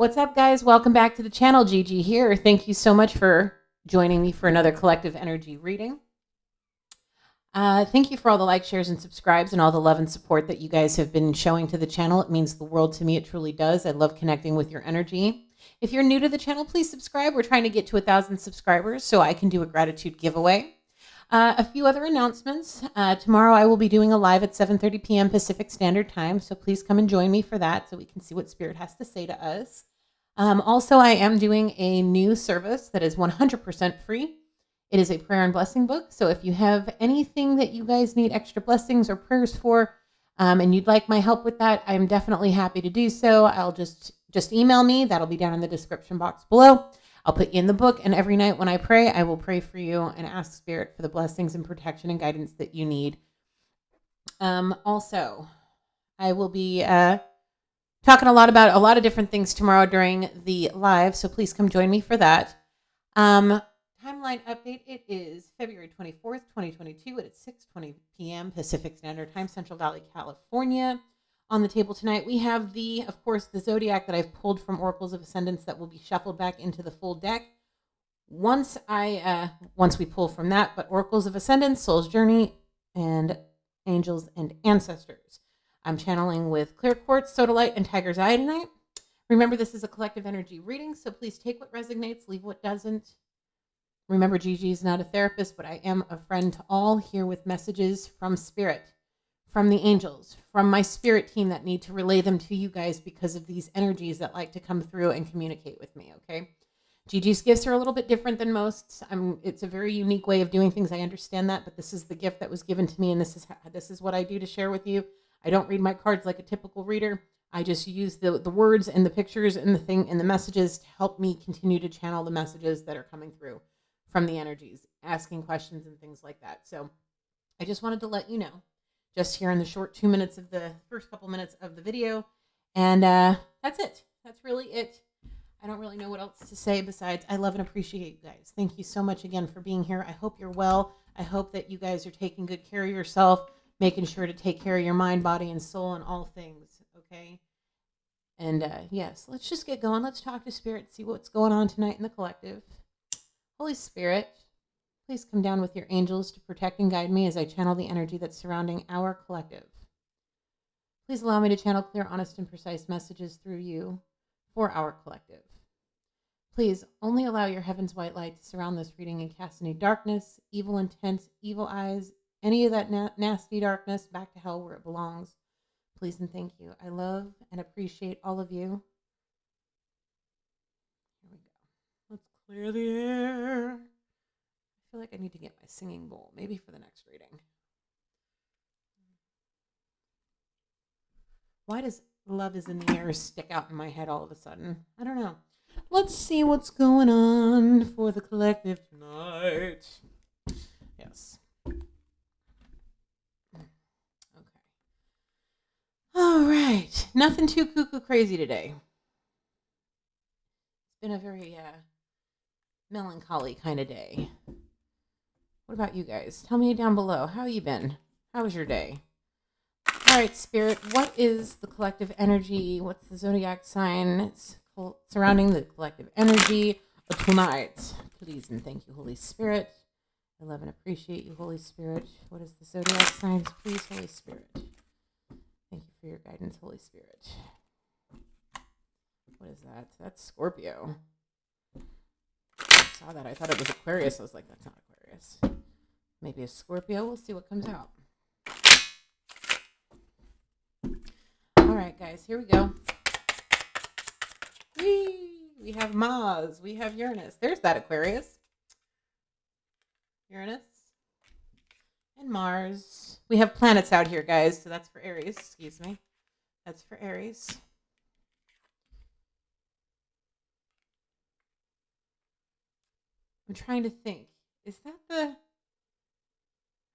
What's up, guys? Welcome back to the channel. Gigi here. Thank you so much for joining me for another collective energy reading. Thank you for all the likes, shares, and subscribes and all the love and support that you guys have been showing to the channel. It means the world to me. It truly does. I love connecting with your energy. If you're new to the channel, please subscribe. We're trying to get to 1,000 subscribers so I can do a gratitude giveaway. A few other announcements. Tomorrow I will be doing a live at 7:30 p.m. Pacific Standard Time, so please come and join me for that so we can see what Spirit has to say to us. Also, I am doing a new service that is 100% free. It is a prayer and blessing book. So if you have anything that you guys need extra blessings or prayers for, and you'd like my help with that, I'm definitely happy to do so. I'll just email me. That'll be down in the description box below. I'll put you in the book, and every night when I pray, I will pray for you and ask Spirit for the blessings and protection and guidance that you need. Also, I will be talking a lot about a lot of different things tomorrow during the live, so please come join me for that. Timeline update, it is February 24th, 2022 at 6:20 p.m. Pacific Standard Time, Central Valley, California. On the table tonight, we have of course, the Zodiac that I've pulled from Oracles of Ascendance that will be shuffled back into the full deck once we pull from that, but Oracles of Ascendance, Soul's Journey, and Angels and Ancestors. I'm channeling with Clear Quartz, Sodalite, and Tiger's Eye tonight. Remember, this is a collective energy reading, so please take what resonates, leave what doesn't. Remember, Gigi is not a therapist, but I am a friend to all, here with messages from Spirit, from the angels, from my spirit team that need to relay them to you guys because of these energies that like to come through and communicate with me, okay? Gigi's gifts are a little bit different than most. It's a very unique way of doing things. I understand that, but this is the gift that was given to me, and this is what I do to share with you. I don't read my cards like a typical reader. I just use the words and the pictures and the messages to help me continue to channel the messages that are coming through from the energies, asking questions and things like that. So I just wanted to let you know, just here in the short 2 minutes of the first couple minutes of the video. And that's it. That's really it. I don't really know what else to say besides I love and appreciate you guys. Thank you so much again for being here. I hope you're well. I hope that you guys are taking good care of yourself, making sure to take care of your mind, body, and soul and all things, okay? And yes, let's just get going. Let's talk to Spirit, see what's going on tonight in the collective. Holy Spirit, please come down with your angels to protect and guide me as I channel the energy that's surrounding our collective. Please allow me to channel clear, honest, and precise messages through you for our collective. Please only allow your heaven's white light to surround this reading and cast any darkness, evil intent, evil eyes, any of that nasty darkness back to hell where it belongs. Please and thank you. I love and appreciate all of you. Here we go. Let's clear the air. I feel like I need to get my singing bowl, maybe for the next reading. Why does love is in the air stick out in my head all of a sudden? I don't know. Let's see what's going on for the collective tonight. Yes. Okay. All right. Nothing too cuckoo crazy today. It's been a very melancholy kind of day. What about you guys? Tell me down below. How you been? How was your day? All right, Spirit, what is the collective energy? What's the zodiac sign surrounding the collective energy tonight? Please and thank you, Holy Spirit. I love and appreciate you, Holy Spirit. What is the zodiac signs? Please, Holy Spirit. Thank you for your guidance, Holy Spirit. What is that? That's Scorpio. I saw that. I thought it was Aquarius. I was like, that's not Aquarius. Maybe a Scorpio. We'll see what comes out. All right, guys, here we go. We have Mars. We have Uranus. There's that Aquarius. Uranus and Mars. We have planets out here, guys. So that's for Aries. Excuse me. That's for Aries. I'm trying to think. Is that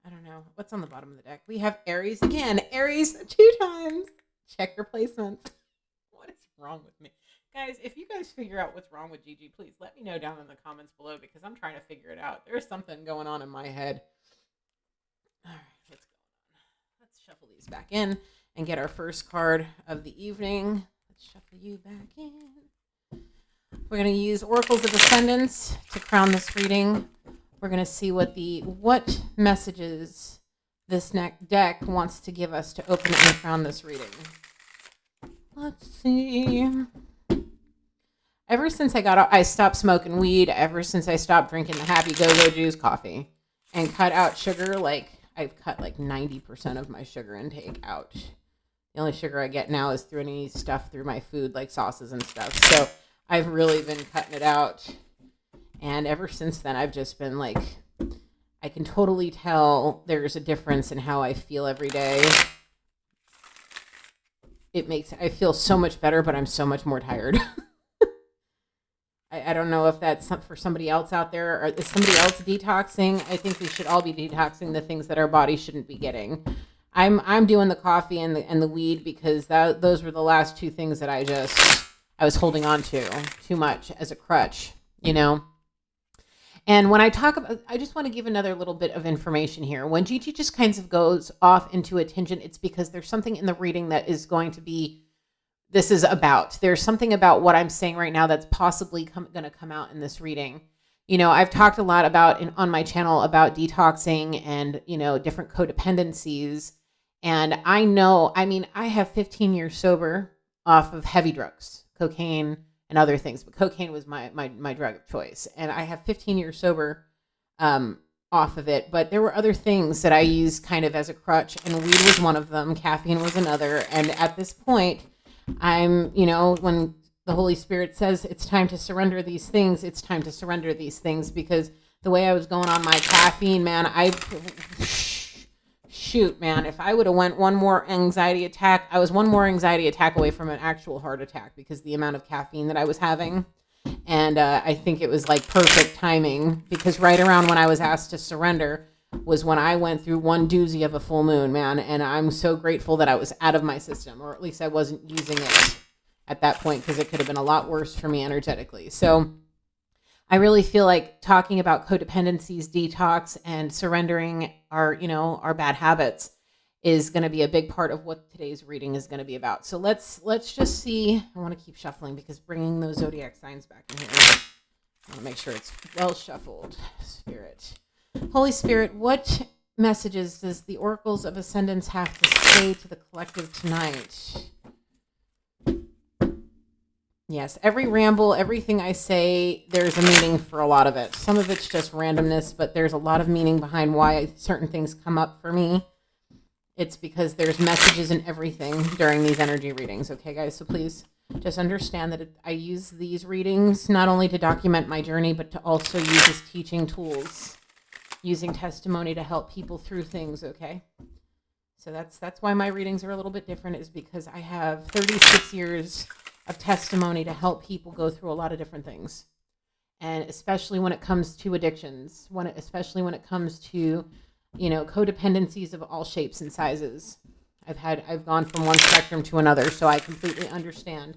I don't know. What's on the bottom of the deck? We have Aries again. Aries 2 times. Check your placements. What is wrong with me? Guys, if you guys figure out what's wrong with Gigi, please let me know down in the comments below because I'm trying to figure it out. There's something going on in my head. All right, what's going on? Let's shuffle these back in and get our first card of the evening. Let's shuffle you back in. We're going to use Oracles of Ascendance to crown this reading. We're going to see what messages this deck wants to give us to open and crown this reading. Let's see. Ever since I stopped smoking weed, ever since I stopped drinking the Happy Go-Go Juice coffee and cut out sugar, like I've cut like 90% of my sugar intake out. The only sugar I get now is through any stuff through my food, like sauces and stuff. So I've really been cutting it out. And ever since then, I've just been like, I can totally tell there's a difference in how I feel every day. I feel so much better, but I'm so much more tired. I don't know if that's for somebody else out there, or is somebody else detoxing? I think we should all be detoxing the things that our body shouldn't be getting. I'm doing the coffee and the weed because those were the last two things that I was holding on to too much as a crutch, you know. And when I talk about, I just want to give another little bit of information here. When Gigi just kind of goes off into a tangent, it's because there's something in the reading that is going to be, this is about. There's something about what I'm saying right now that's possibly going to come out in this reading. You know, I've talked a lot about on my channel about detoxing and, you know, different codependencies. And I have 15 years sober off of heavy drugs, cocaine and other things, but cocaine was my drug of choice. And I have 15 years sober off of it, but there were other things that I used kind of as a crutch, and weed was one of them, caffeine was another. And at this point, when the Holy Spirit says it's time to surrender these things, it's time to surrender these things, because the way I was going on my caffeine, man, if I would have went one more anxiety attack, I was one more anxiety attack away from an actual heart attack because the amount of caffeine that I was having. And I think it was like perfect timing, because right around when I was asked to surrender was when I went through one doozy of a full moon, man. And I'm so grateful that I was out of my system, or at least I wasn't using it at that point, because it could have been a lot worse for me energetically. So I really feel like talking about codependencies, detox, and surrendering our bad habits is going to be a big part of what today's reading is going to be about. So let's just see. I want to keep shuffling because bringing those zodiac signs back in here, I want to make sure it's well shuffled. Spirit, Holy Spirit, what messages does the Oracles of Ascendance have to say to the collective tonight? Yes, every ramble, everything I say, there's a meaning for a lot of it. Some of it's just randomness, but there's a lot of meaning behind why certain things come up for me. It's because there's messages in everything during these energy readings. Okay, guys, so please just understand that I use these readings not only to document my journey, but to also use as teaching tools, using testimony to help people through things, okay? So that's why my readings are a little bit different, is because I have 36 years of testimony to help people go through a lot of different things. And especially when it comes to addictions, especially when it comes to, codependencies of all shapes and sizes. I've gone from one spectrum to another, so I completely understand.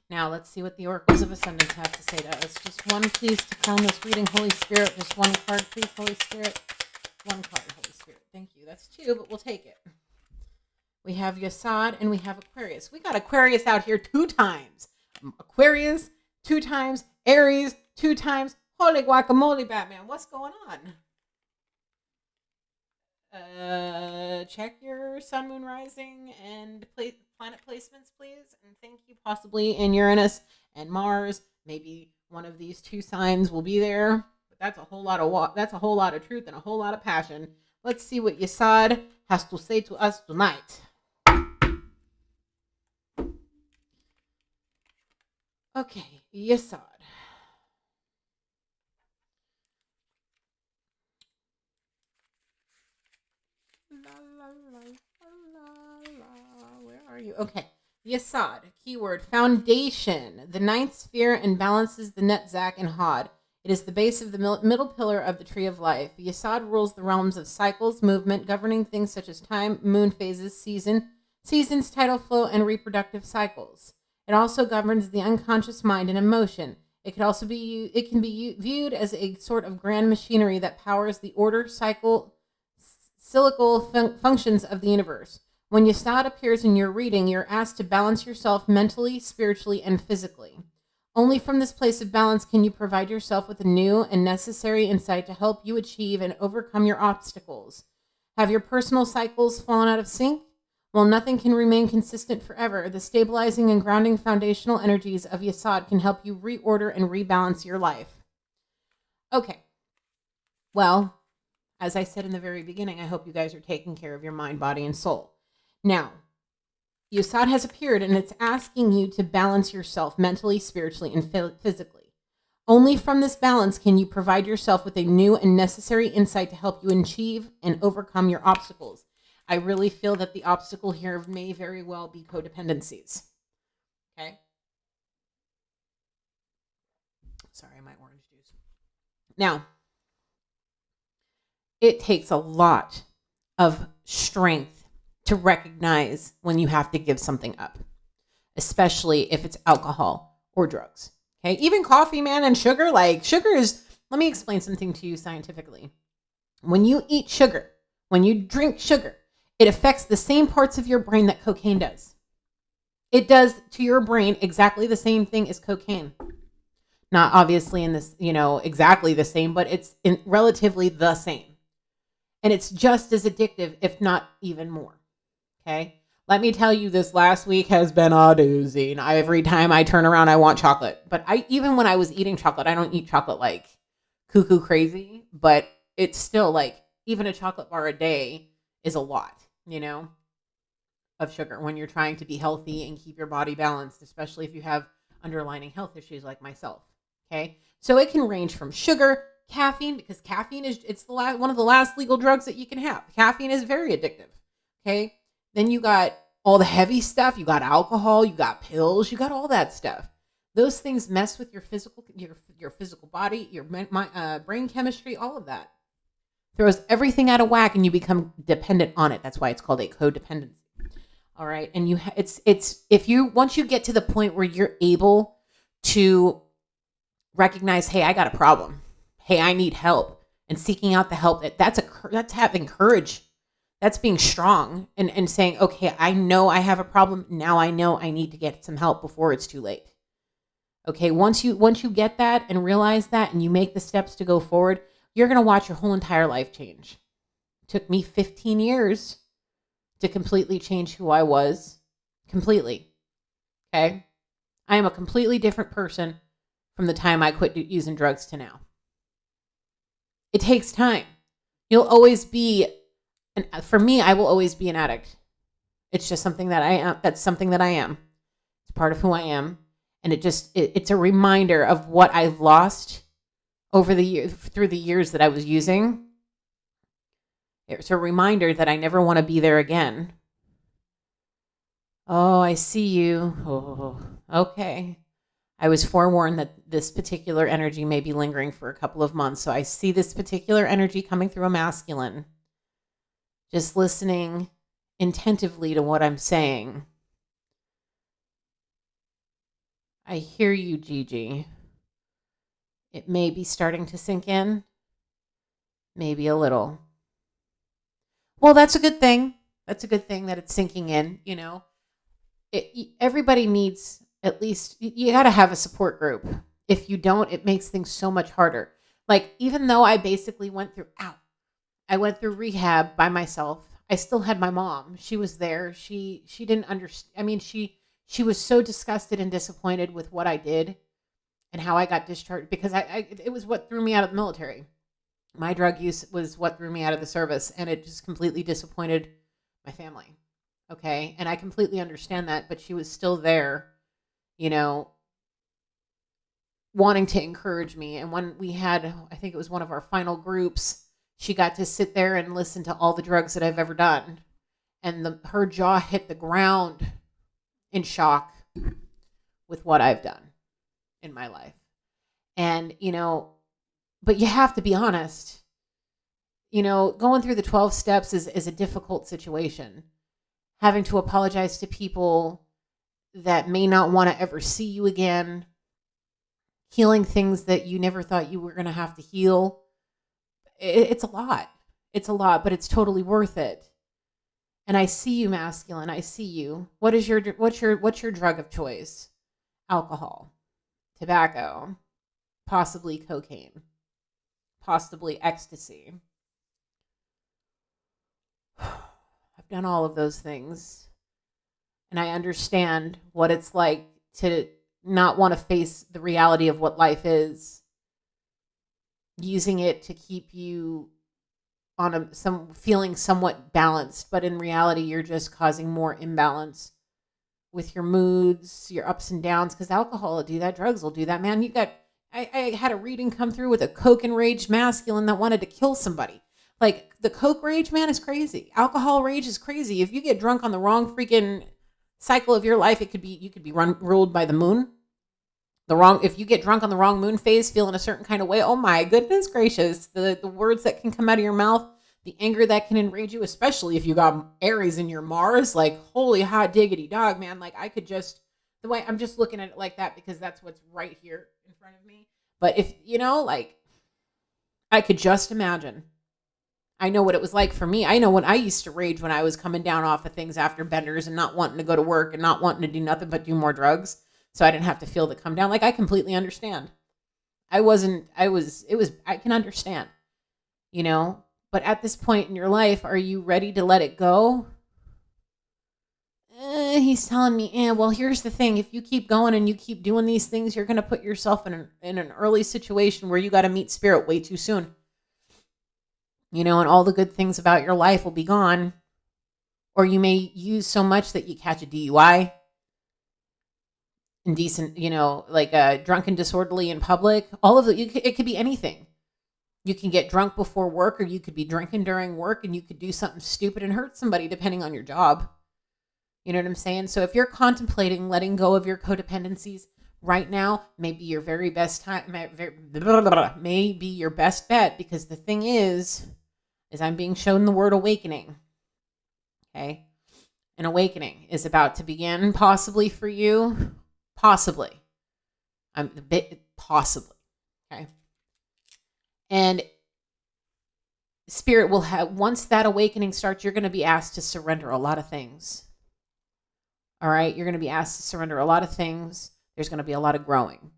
Now let's see what the Oracles of Ascendance have to say to us. Just one, please, to crown this reading. Holy Spirit, just one card, please, Holy Spirit. One card, Holy Spirit. Thank you. That's two, but we'll take it. We have Yesod and we have Aquarius. We got Aquarius out here 2 times. Aquarius 2 times. Aries 2 times. Holy guacamole, Batman. What's going on? Check your sun, moon, rising, and planet placements, please. And thank you. Possibly in Uranus and Mars. Maybe one of these 2 signs will be there. But that's a whole lot of truth and a whole lot of passion. Let's see what Yesod has to say to us tonight. Okay, Yesod. Where are you? Okay, Yesod. Keyword: foundation. The 9th sphere and balances the Netzach and Hod. It is the base of the middle pillar of the tree of life. Yesod rules the realms of cycles, movement, governing things such as time, moon phases, seasons, tidal flow, and reproductive cycles. It also governs the unconscious mind and emotion. It can be viewed as a sort of grand machinery that powers the order, cyclical functions of the universe. When Yesod appears in your reading, you're asked to balance yourself mentally, spiritually, and physically. Only from this place of balance can you provide yourself with a new and necessary insight to help you achieve and overcome your obstacles. Have your personal cycles fallen out of sync? While nothing can remain consistent forever, the stabilizing and grounding foundational energies of Yesod can help you reorder and rebalance your life. Okay. Well, as I said in the very beginning, I hope you guys are taking care of your mind, body, and soul. Now, Yesod has appeared and it's asking you to balance yourself mentally, spiritually, and physically. Only from this balance can you provide yourself with a new and necessary insight to help you achieve and overcome your obstacles. I really feel that the obstacle here may very well be codependencies. Okay? Sorry, my orange juice. Now, it takes a lot of strength to recognize when you have to give something up, especially if it's alcohol or drugs. Okay, even coffee, man, and sugar. Like sugar is, let me explain something to you scientifically. When you eat sugar, when you drink sugar, it affects the same parts of your brain that cocaine does. It does to your brain exactly the same thing as cocaine. Not obviously in this, exactly the same, but it's relatively the same. And it's just as addictive, if not even more. Okay. Let me tell you, this last week has been a doozy. And every time I turn around, I want chocolate. But even when I was eating chocolate, I don't eat chocolate like cuckoo crazy. But it's still like, even a chocolate bar a day is a lot, of sugar when you're trying to be healthy and keep your body balanced, especially if you have underlying health issues like myself. Okay. So it can range from sugar, caffeine, because caffeine it's one of the last legal drugs that you can have. Caffeine is very addictive. Okay. Then you got all the heavy stuff. You got alcohol, you got pills, you got all that stuff. Those things mess with your physical body, your brain chemistry, all of that. Throws everything out of whack and you become dependent on it. That's why it's called a codependency. All right. And once you get to the point where you're able to recognize, hey, I got a problem. Hey, I need help, and seeking out the help, that's having courage. That's being strong and saying, okay, I know I have a problem. Now I know I need to get some help before it's too late. Okay. Once you get that and realize that, and you make the steps to go forward, you're going to watch your whole entire life change. It took me 15 years to completely change who I was. Completely. Okay. I am a completely different person from the time I quit using drugs to now. It takes time. You'll always be, and for me, I will always be an addict. It's just something that I am. That's something that I am. It's part of who I am. And it's a reminder of what I've lost over the years, through the years that I was using. It's a reminder that I never want to be there again. Oh, I see you. Oh, okay. I was forewarned that this particular energy may be lingering for a couple of months. So I see this particular energy coming through a masculine. Just listening attentively to what I'm saying. I hear you, Gigi. It may be starting to sink in. Maybe a little. Well, that's a good thing. That's a good thing that it's sinking in, Everybody needs, at least, you got to have a support group. If you don't, it makes things so much harder. Like, even though I basically went through rehab by myself, I still had my mom. She was there. She didn't understand. I mean, she was so disgusted and disappointed with what I did and how I got discharged, because it was what threw me out of the military. My drug use was what threw me out of the service, and it just completely disappointed my family. Okay. And I completely understand that, but she was still there, wanting to encourage me. And when we had, I think it was one of our final groups, she got to sit there and listen to all the drugs that I've ever done. And her jaw hit the ground in shock with what I've done in my life. And, but you have to be honest, going through the 12 steps is a difficult situation. Having to apologize to people that may not want to ever see you again. Healing things that you never thought you were going to have to heal. It's a lot. It's a lot, but it's totally worth it. And I see you, masculine. I see you. What's your drug of choice? Alcohol. tobacco, possibly cocaine, possibly ecstasy. I've done all of those things, and I understand what it's like to not want to face the reality of what life is, using it to keep you on some feeling somewhat balanced, but in reality you're just causing more imbalance with your moods, your ups and downs, because alcohol will do that, drugs will do that, man. I had a reading come through with a coke enraged masculine that wanted to kill somebody. Like, the coke rage, man, is crazy. Alcohol rage is crazy. If you get drunk on the wrong freaking cycle of your life, you could be ruled by the moon. If you get drunk on the wrong moon phase, feeling a certain kind of way, oh my goodness gracious, the words that can come out of your mouth, the anger that can enrage you, especially if you got Aries in your Mars, like, holy hot diggity dog, man. Like, I could just, the way I'm just looking at it like that because that's what's right here in front of me. But if, like, I could just imagine. I know what it was like for me. I know when I used to rage when I was coming down off of things after benders and not wanting to go to work and not wanting to do nothing but do more drugs. So I didn't have to feel the come down. Like, I completely understand. I can understand, but at this point in your life, are you ready to let it go? He's telling me, well, here's the thing. If you keep going and you keep doing these things, you're going to put yourself in an early situation where you got to meet spirit way too soon. And all the good things about your life will be gone. Or you may use so much that you catch a DUI. Indecent, like drunk and disorderly in public. All of it could be anything. You can get drunk before work, or you could be drinking during work, and you could do something stupid and hurt somebody depending on your job. You know what I'm saying? So if you're contemplating letting go of your codependencies right now, maybe your very best time, may be your best bet, because the thing is I'm being shown the word awakening. Okay? An awakening is about to begin, possibly for you. Possibly. Possibly. Okay? And spirit will have, once that awakening starts, you're going to be asked to surrender a lot of things. All right? You're going to be asked to surrender a lot of things. There's going to be a lot of growing.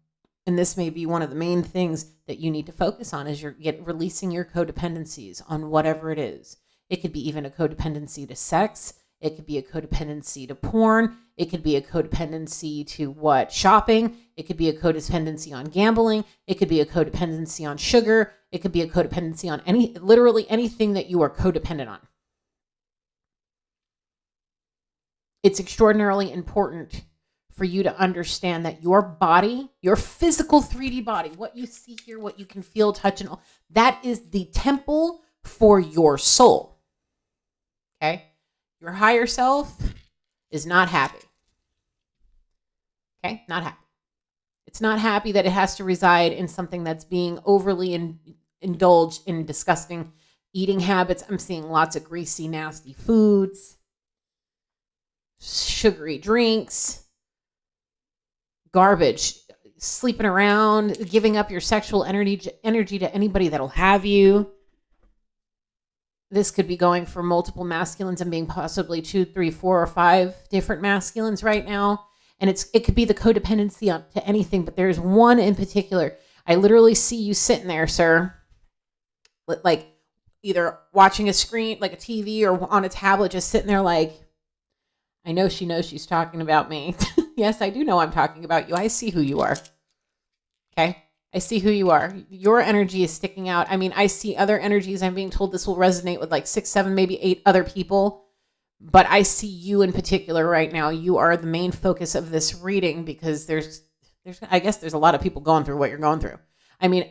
And this may be one of the main things that you need to focus on, is you're releasing your codependencies on whatever it is. It could be even a codependency to sex. It could be a codependency to porn. It could be a codependency to shopping. It could be a codependency on gambling. It could be a codependency on sugar. It could be a codependency on literally anything that you are codependent on. It's extraordinarily important for you to understand that your body, your physical 3D body, what you see here, what you can feel, touch, and all, that is the temple for your soul. Okay? Your higher self is not happy. Okay? Not happy. It's not happy that it has to reside in something that's being overly indulged in disgusting eating habits. I'm seeing lots of greasy, nasty foods, sugary drinks, garbage, sleeping around, giving up your sexual energy to anybody that'll have you. This could be going for multiple masculines and being possibly 2, 3, 4, or 5 different masculines right now. And it could be the codependency to anything, but there's one in particular. I literally see you sitting there, sir, like either watching a screen, like a TV, or on a tablet, just sitting there like, I know she knows she's talking about me. Yes, I do know I'm talking about you. I see who you are. Okay? I see who you are. Your energy is sticking out. I mean, I see other energies. I'm being told this will resonate with like 6, 7, maybe 8 other people. But I see you in particular right now. You are the main focus of this reading, because I guess there's a lot of people going through what you're going through. I mean,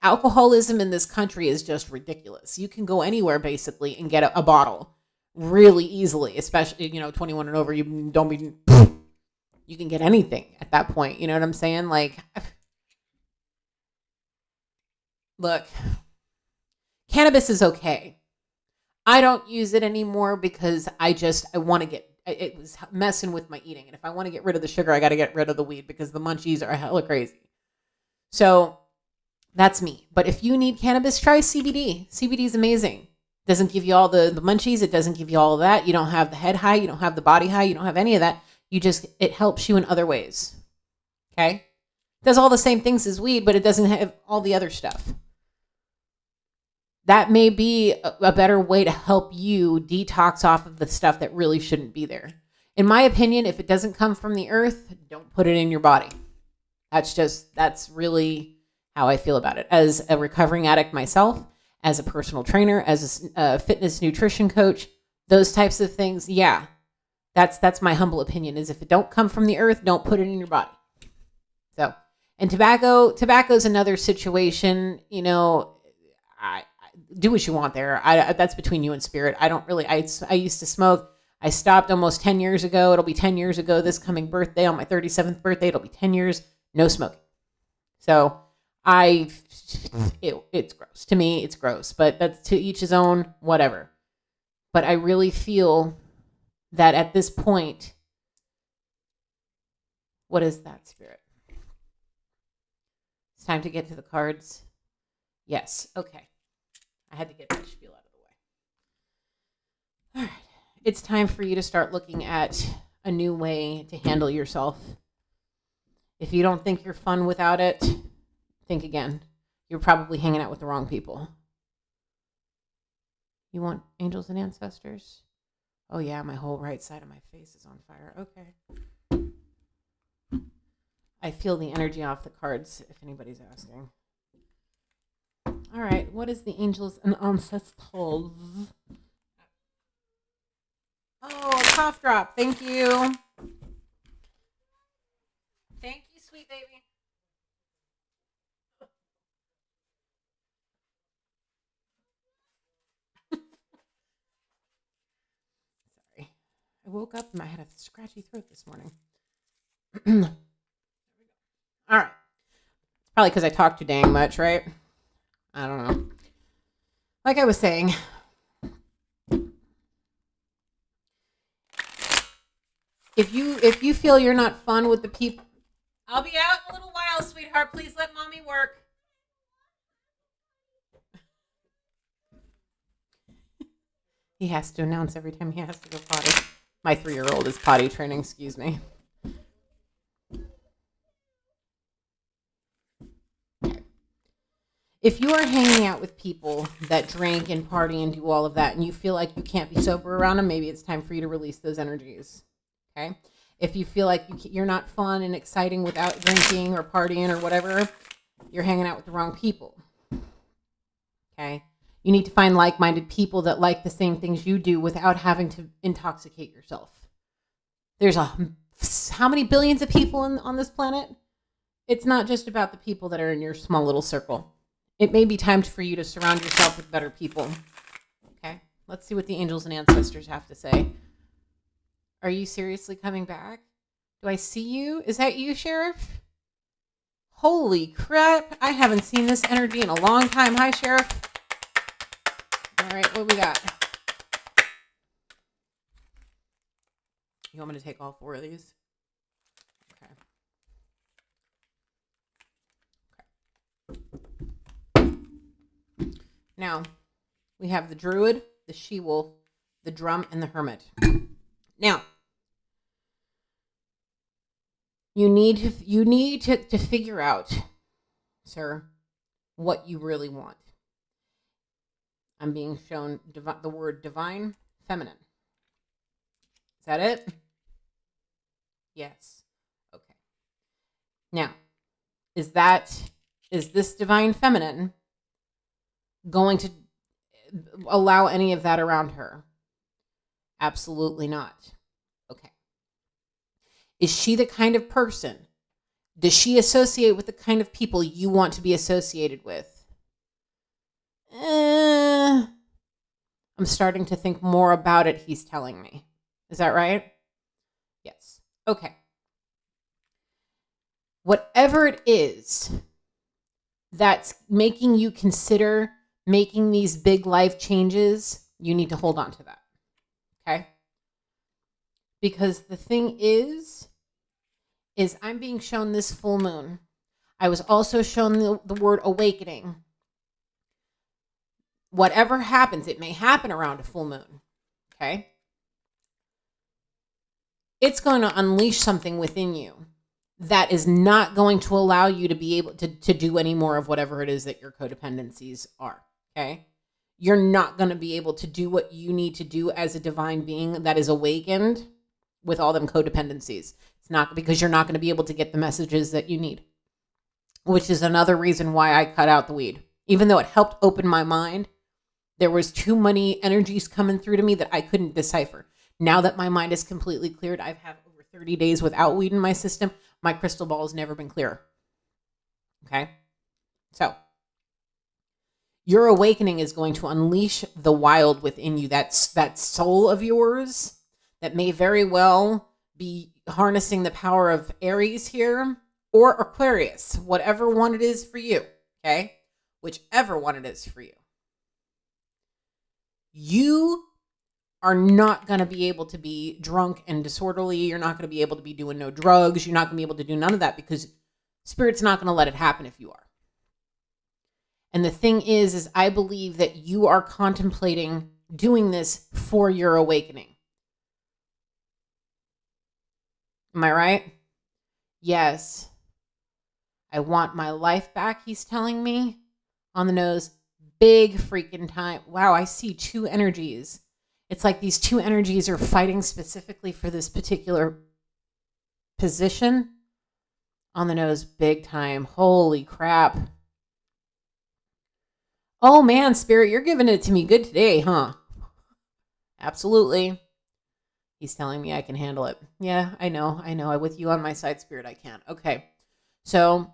alcoholism in this country is just ridiculous. You can go anywhere basically and get a bottle really easily, especially, 21 and over. You can get anything at that point. You know what I'm saying? Like, look, cannabis is okay. I don't use it anymore because I want to it was messing with my eating. And if I want to get rid of the sugar, I got to get rid of the weed, because the munchies are hella crazy. So that's me. But if you need cannabis, try CBD. CBD is amazing. Doesn't give you all the munchies. It doesn't give you all of that. You don't have the head high. You don't have the body high. You don't have any of that. It helps you in other ways. Okay? does all the same things as weed, but it doesn't have all the other stuff. That may be a better way to help you detox off of the stuff that really shouldn't be there. In my opinion, if it doesn't come from the earth, don't put it in your body. That's really how I feel about it. As a recovering addict myself, as a personal trainer, as a fitness nutrition coach, those types of things, yeah, that's my humble opinion, is if it don't come from the earth, don't put it in your body. So, and tobacco's another situation, I do what you want there. That's between you and spirit. I don't really, I used to smoke. I stopped almost 10 years ago. It'll be 10 years ago this coming birthday. On my 37th birthday, it'll be 10 years, no smoking. So it's gross. To me, it's gross, but that's to each his own, whatever. But I really feel that at this point, what is that, spirit? It's time to get to the cards. Yes. Okay. I had to get that spiel out of the way. All right. It's time for you to start looking at a new way to handle yourself. If you don't think you're fun without it, think again. You're probably hanging out with the wrong people. You want angels and ancestors? Oh yeah, my whole right side of my face is on fire. Okay. I feel the energy off the cards, if anybody's asking. All right, what is the angels and ancestors? Oh, a cough drop. Thank you. Thank you, sweet baby. Sorry. I woke up and I had a scratchy throat this morning. All right. It's probably because I talk too dang much, right? I don't know. Like I was saying, if you feel you're not fun with the people, I'll be out in a little while, sweetheart. Please let mommy work. He has to announce every time he has to go potty. My 3-year-old is potty training, excuse me. If you are hanging out with people that drink and party and do all of that, and you feel like you can't be sober around them, maybe it's time for you to release those energies. Okay? If you feel like you're not fun and exciting without drinking or partying or whatever, you're hanging out with the wrong people. Okay? You need to find like-minded people that like the same things you do without having to intoxicate yourself. There's how many billions of people on this planet? It's not just about the people that are in your small little circle. It may be time for you to surround yourself with better people. Okay? Let's see what the angels and ancestors have to say. Are you seriously coming back? Do I see you? Is that you, Sheriff? Holy crap. I haven't seen this energy in a long time. Hi, Sheriff. All right, what we got? You want me to take all 4 of these? Okay. Now, we have the Druid, the She-Wolf, the Drum, and the Hermit. Now, you need to figure out, sir, what you really want. I'm being shown the word divine feminine. Is that it? Yes. Okay. Now, is this divine feminine going to allow any of that around her? Absolutely not. Okay. Is she the kind of person? Does she associate with the kind of people you want to be associated with? I'm starting to think more about it, he's telling me. Is that right? Yes. Okay. Whatever it is that's making you consider making these big life changes, you need to hold on to that. Okay? Because the thing is I'm being shown this full moon. I was also shown the word awakening. Whatever happens, it may happen around a full moon. Okay? It's going to unleash something within you that is not going to allow you to be able to do any more of whatever it is that your codependencies are. Okay. You're not going to be able to do what you need to do as a divine being that is awakened with all them codependencies. It's not because you're not going to be able to get the messages that you need, which is another reason why I cut out the weed. Even though it helped open my mind, there was too many energies coming through to me that I couldn't decipher. Now that my mind is completely cleared, I've had over 30 days without weed in my system. My crystal ball has never been clearer. Okay? So, your awakening is going to unleash the wild within you. That's that soul of yours that may very well be harnessing the power of Aries here or Aquarius, whatever one it is for you. Okay? Whichever one it is for you. You are not going to be able to be drunk and disorderly. You're not going to be able to be doing no drugs. You're not going to be able to do none of that because Spirit's not going to let it happen if you are. And the thing is I believe that you are contemplating doing this for your awakening. Am I right? Yes. I want my life back, he's telling me. On the nose. Big freaking time. Wow, I see two energies. It's like these two energies are fighting specifically for this particular position. On the nose, big time. Holy crap. Oh man, Spirit, you're giving it to me good today, huh? Absolutely. He's telling me I can handle it. Yeah, I know. With you on my side, Spirit, I can. Okay. So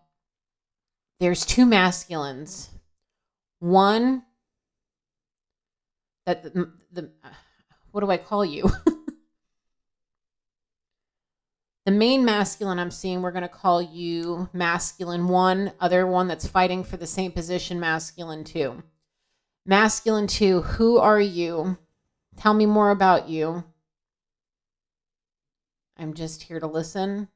there's two masculines. One that the what do I call you? The main masculine I'm seeing, we're going to call you masculine 1. Other one that's fighting for the same position, masculine 2. Masculine 2, who are you? Tell me more about you. I'm just here to listen.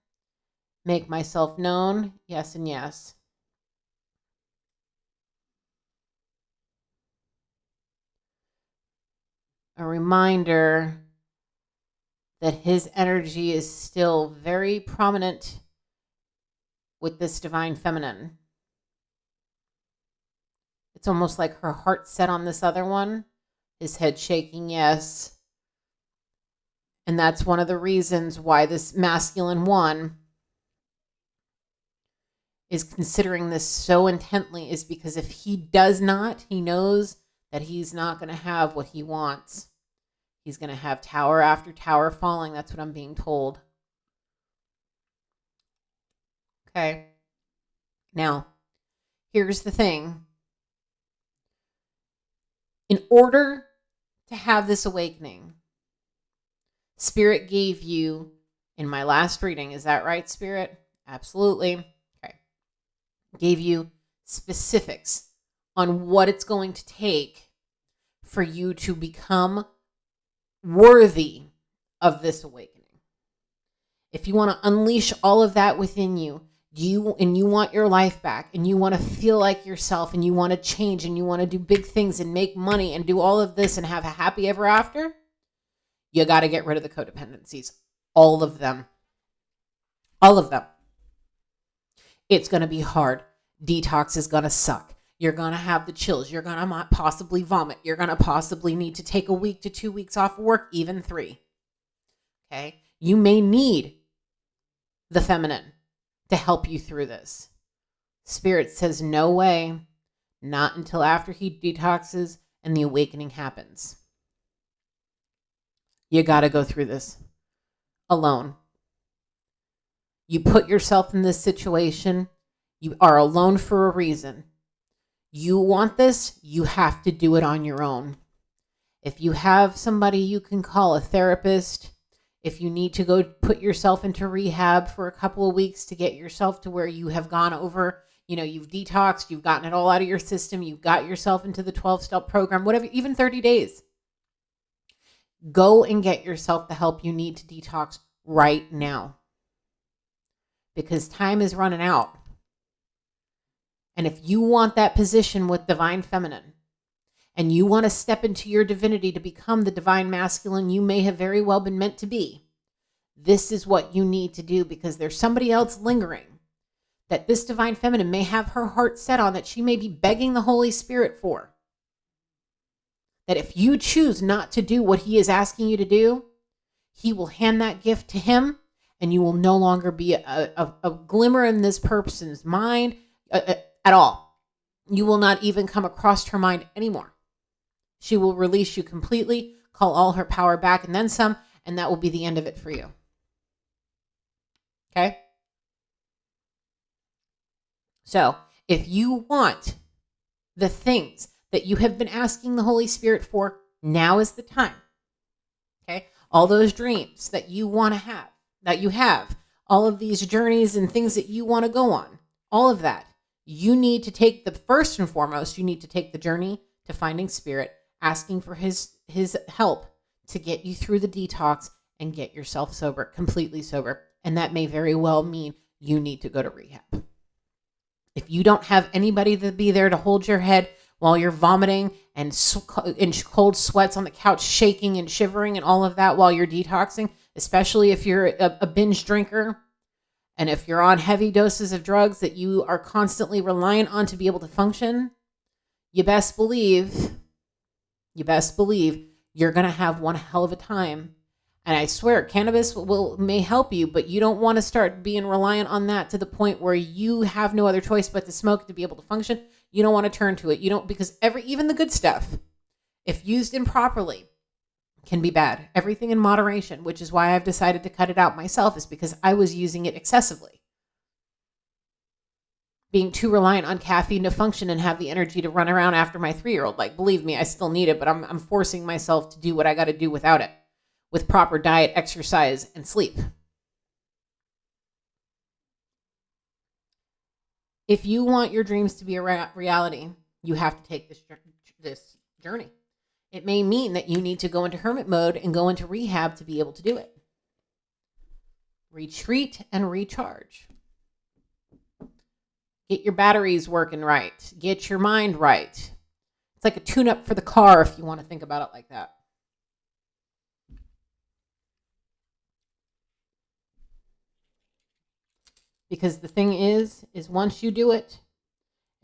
Make myself known. Yes and yes. A reminder that his energy is still very prominent with this divine feminine. It's almost like her heart set on this other one, his head shaking, yes. And that's one of the reasons why this masculine 1 is considering this so intently, is because if he does not, he knows that he's not going to have what he wants. He's going to have tower after tower falling. That's what I'm being told. Okay. Now, here's the thing. In order to have this awakening, Spirit gave you, in my last reading, is that right, Spirit? Absolutely. Okay. Gave you specifics on what it's going to take for you to become worthy of this awakening. If you want to unleash all of that within you, you want your life back, and you want to feel like yourself, and you want to change, and you want to do big things and make money and do all of this and have a happy ever after, you got to get rid of the codependencies. All of them. All of them. It's going to be hard. Detox is going to suck. You're going to have the chills. You're going to possibly vomit. You're going to possibly need to take a week to 2 weeks off of work, even 3. Okay? You may need the feminine to help you through this. Spirit says, no way. Not until after he detoxes and the awakening happens. You got to go through this alone. You put yourself in this situation. You are alone for a reason. You want this, you have to do it on your own. If you have somebody you can call a therapist, if you need to go put yourself into rehab for a couple of weeks to get yourself to where you have gone over, you've detoxed, you've gotten it all out of your system, you've got yourself into the 12-step program, whatever, even 30 days. Go and get yourself the help you need to detox right now. Because time is running out. And if you want that position with divine feminine, and you want to step into your divinity to become the divine masculine you may have very well been meant to be, This is what you need to do because there's somebody else lingering that this divine feminine may have her heart set on, that she may be begging the Holy Spirit for. That if you choose not to do what he is asking you to do, he will hand that gift to him, and you will no longer be a glimmer in this person's mind at all. You will not even come across her mind anymore. She will release you completely, call all her power back, and then some, and that will be the end of it for you. Okay? So, if you want the things that you have been asking the Holy Spirit for, now is the time. Okay? All those dreams that you want to have, that you have, all of these journeys and things that you want to go on, all of that, you need to take the first and foremost, you need to take the journey to finding Spirit, asking for his help to get you through the detox and get yourself sober, completely sober. And that may very well mean you need to go to rehab. If you don't have anybody to be there to hold your head while you're vomiting and in cold sweats on the couch, shaking and shivering and all of that while you're detoxing, especially if you're a binge drinker and if you're on heavy doses of drugs that you are constantly reliant on to be able to function, you best believe you're going to have one hell of a time. And I swear, cannabis may help you, but you don't want to start being reliant on that to the point where you have no other choice but to smoke to be able to function. You don't want to turn to it. You don't, because even the good stuff, if used improperly, can be bad. Everything in moderation, which is why I've decided to cut it out myself, is because I was using it excessively. Being too reliant on caffeine to function and have the energy to run around after my 3-year-old. Like, believe me, I still need it, but I'm forcing myself to do what I got to do without it, with proper diet, exercise, and sleep. If you want your dreams to be a reality, you have to take this journey. It may mean that you need to go into hermit mode and go into rehab to be able to do it. Retreat and recharge. Get your batteries working right. Get your mind right. It's like a tune-up for the car if you want to think about it like that. Because the thing is once you do it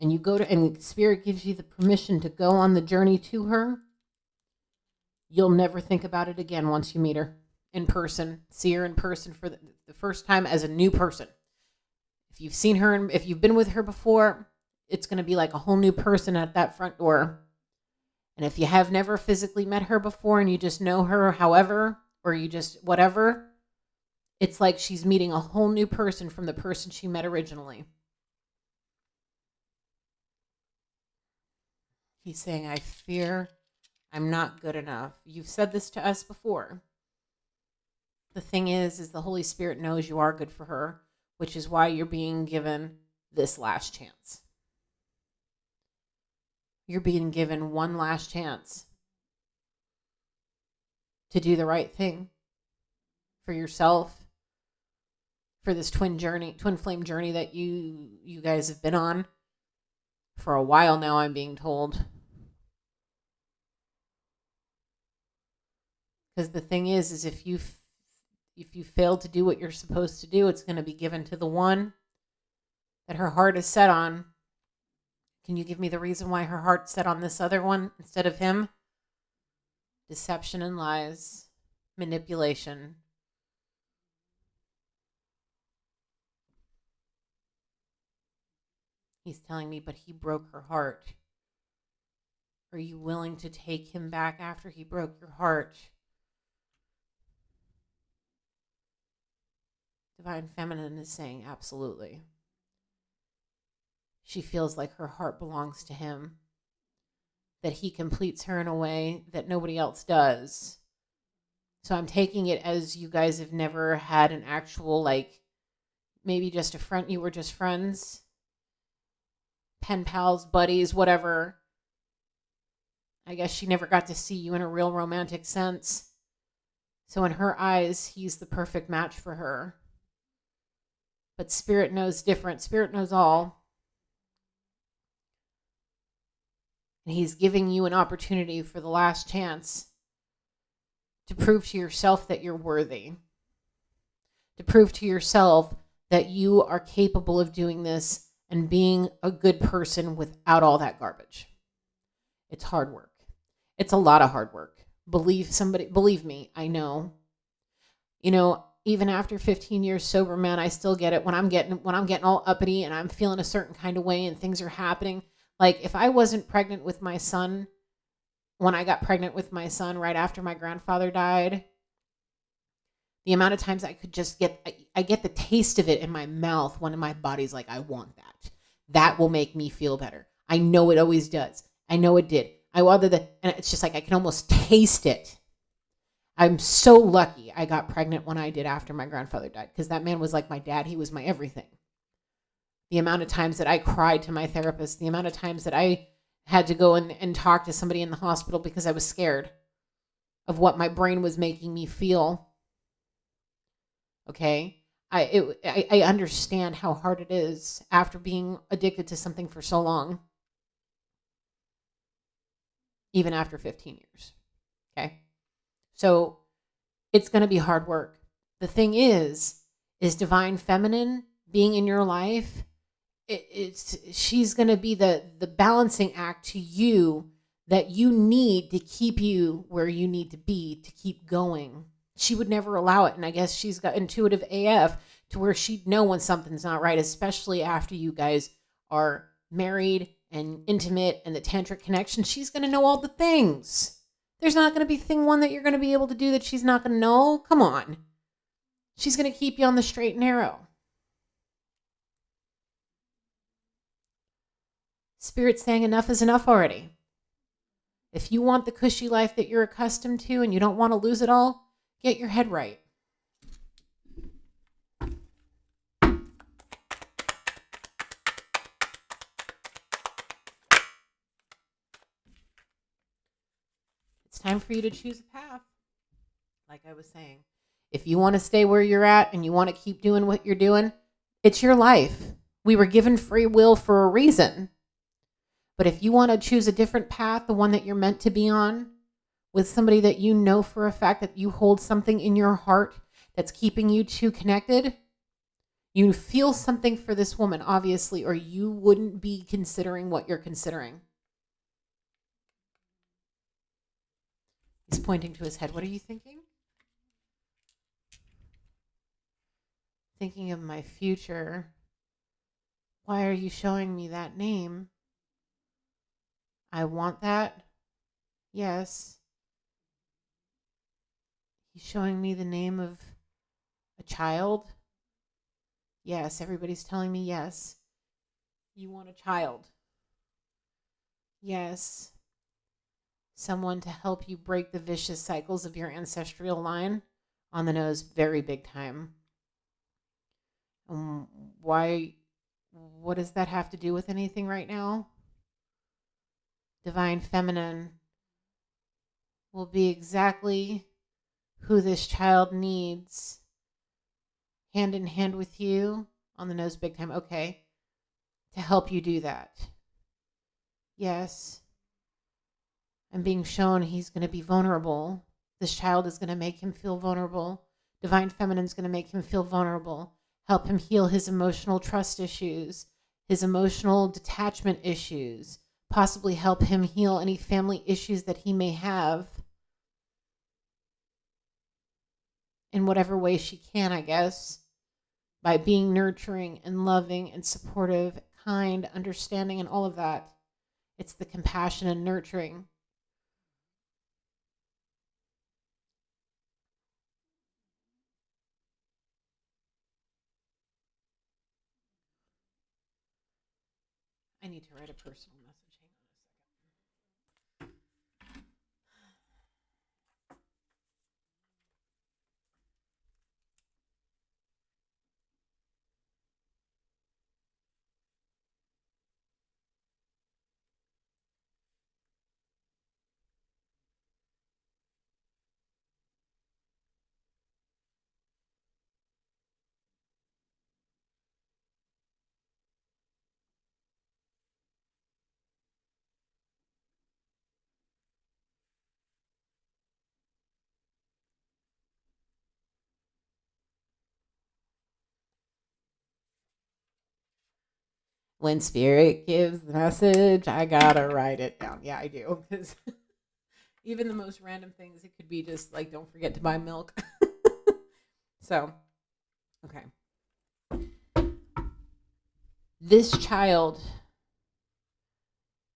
and you go to, and Spirit gives you the permission to go on the journey to her, you'll never think about it again once you meet her in person, see her in person for the first time as a new person. If you've seen her and if you've been with her before, it's going to be like a whole new person at that front door. And if you have never physically met her before and you just know her however, or you just whatever, it's like she's meeting a whole new person from the person she met originally. He's saying, I fear I'm not good enough. You've said this to us before. The thing is the Holy Spirit knows you are good for her, which is why you're being given this last chance. You're being given one last chance to do the right thing for yourself, for this twin flame journey that you guys have been on for a while now, I'm being told. Because the thing is if you fail to do what you're supposed to do, it's going to be given to the one that her heart is set on. Can you give me the reason why her heart's set on this other one instead of him? Deception and lies, manipulation. He's telling me, but he broke her heart. Are you willing to take him back after he broke your heart? Divine Feminine is saying absolutely. She feels like her heart belongs to him, that he completes her in a way that nobody else does. So I'm taking it as you guys have never had an actual, like, maybe just a friend, you were just friends, pen pals, buddies, whatever. I guess she never got to see you in a real romantic sense. So in her eyes, he's the perfect match for her. But Spirit knows different. Spirit knows all. And he's giving you an opportunity for the last chance to prove to yourself that you're worthy. to prove to yourself that you are capable of doing this and being a good person without all that garbage. It's hard work. It's a lot of hard work. Believe me, I know. Even after 15 years sober, man, I still get it when I'm getting all uppity and I'm feeling a certain kind of way and things are happening. Like if I wasn't pregnant with my son, when I got pregnant with my son right after my grandfather died, the amount of times I could just I get the taste of it in my mouth when my body's like, I want that. That will make me feel better. I know it always does. I know it did. And it's just like I can almost taste it. I'm so lucky I got pregnant when I did after my grandfather died, because that man was like my dad. He was my everything. The amount of times that I cried to my therapist, the amount of times that I had to go and talk to somebody in the hospital because I was scared of what my brain was making me feel. Okay. I understand how hard it is after being addicted to something for so long, even after 15 years. Okay. So it's going to be hard work. The thing is divine feminine being in your life, she's going to be the balancing act to you that you need to keep you where you need to be to keep going. She would never allow it. And I guess she's got intuitive AF to where she'd know when something's not right, especially after you guys are married and intimate and the tantric connection. She's going to know all the things. There's not going to be thing one that you're going to be able to do that she's not going to know. Come on. She's going to keep you on the straight and narrow. Spirit's saying enough is enough already. If you want the cushy life that you're accustomed to and you don't want to lose it all, get your head right. It's time for you to choose a path. Like I was saying, if you want to stay where you're at and you want to keep doing what you're doing, it's your life. We were given free will for a reason. But if you want to choose a different path, the one that you're meant to be on, with somebody that you know for a fact that you hold something in your heart that's keeping you two connected, you feel something for this woman, obviously, or you wouldn't be considering what you're considering. He's pointing to his head. What are you thinking? Thinking of my future. Why are you showing me that name? I want that. Yes. He's showing me the name of a child. Yes, everybody's telling me yes. You want a child. Yes. Someone to help you break the vicious cycles of your ancestral line. On the nose, very big time. Why? What does that have to do with anything right now? Divine feminine will be exactly who this child needs. Hand in hand with you. On the nose, big time. Okay. To help you do that. Yes. I'm being shown he's going to be vulnerable. This child is going to make him feel vulnerable. Divine feminine is going to make him feel vulnerable. Help him heal his emotional trust issues, his emotional detachment issues, possibly help him heal any family issues that he may have in whatever way she can, I guess, by being nurturing and loving and supportive, kind, understanding, and all of that. It's the compassion and nurturing. I need to write a personal message. Hang on a second. When spirit gives the message, I gotta write it down. Yeah, I do. Because even the most random things, it could be just like, don't forget to buy milk. So, okay. This child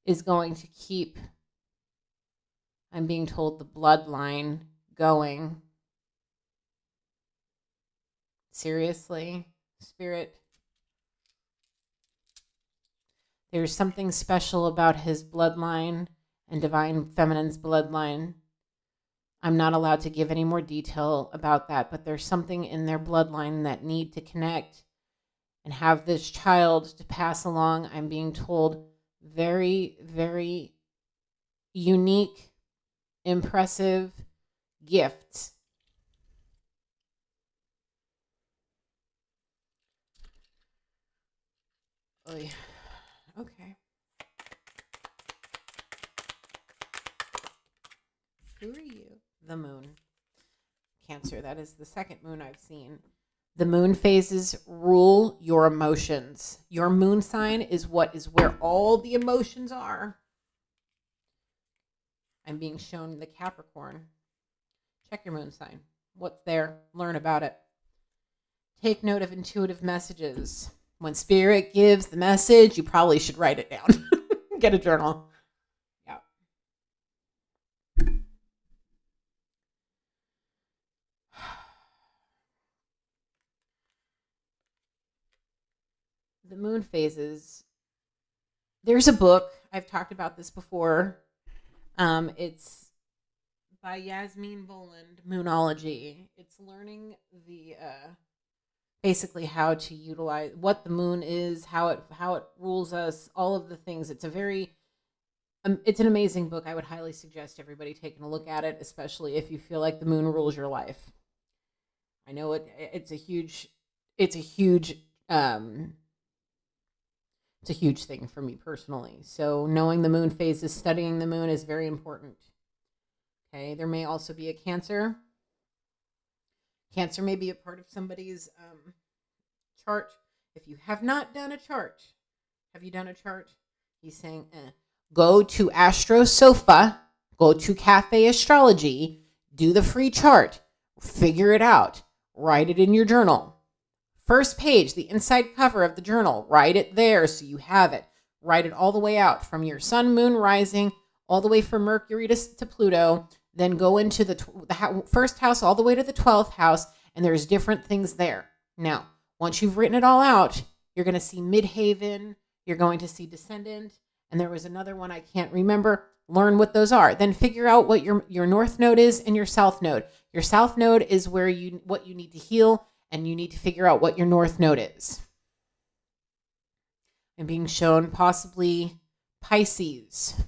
is going to keep, I'm being told, the bloodline going. Seriously, spirit. There's something special about his bloodline and divine feminine's bloodline. I'm not allowed to give any more detail about that, but there's something in their bloodline that need to connect and have this child to pass along. I'm being told very, very unique, impressive gifts. Oy. Okay. Who are you? The moon. Cancer. That is the second moon I've seen. The moon phases rule your emotions. Your moon sign is where all the emotions are. I'm being shown the Capricorn. Check your moon sign. What's there? Learn about it. Take note of intuitive messages. When spirit gives the message, you probably should write it down. Get a journal. Yeah. The moon phases. There's a book. I've talked about this before. It's by Yasmin Boland, Moonology. It's learning the basically how to utilize what the moon is, how it rules us, all of the things. It's a very it's an amazing book. I would highly suggest everybody taking a look at it, especially if you feel like the moon rules your life. I know it's a huge thing for me personally. So knowing the moon phases, studying the moon is very important. Okay, there may also be a Cancer. Cancer may be a part of somebody's chart. If you have not done a chart, have you done a chart? He's saying, go to Astro Sofa, go to Cafe Astrology, do the free chart, figure it out, write it in your journal. First page, the inside cover of the journal, write it there so you have it. Write it all the way out from your sun, moon, rising, all the way from Mercury to Pluto. Then go into the first house all the way to the 12th house, and there's different things there. Now, once you've written it all out, you're going to see Midhaven, you're going to see Descendant, and there was another one I can't remember. Learn what those are. Then figure out what your north node is and your south node. Your south node is what you need to heal, and you need to figure out what your north node is. I'm being shown possibly Pisces,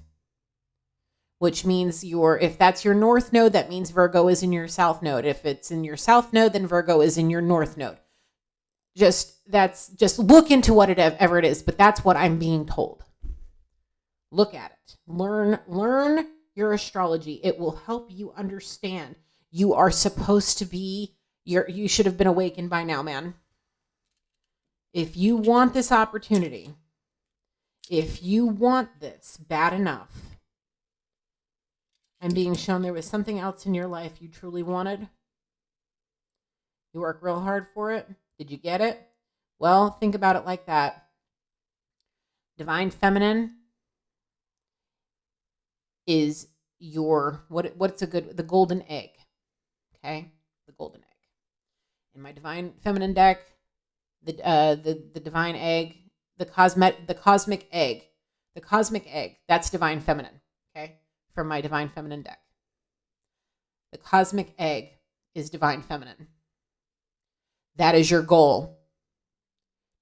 which means if that's your north node, that means Virgo is in your south node. If it's in your south node, then Virgo is in your north node. Just look into whatever it is, but that's what I'm being told. Look at it. Learn your astrology. It will help you understand. You are supposed to be, you should have been awakened by now, man. If you want this opportunity, if you want this bad enough, I'm being shown there was something else in your life you truly wanted. You work real hard for it. Did you get it? Well, think about it like that. Divine feminine is the golden egg. Okay? The golden egg. In my divine feminine deck, the divine egg, the cosmic egg, that's divine feminine. Okay? From my divine feminine deck. The cosmic egg is divine feminine. That is your goal.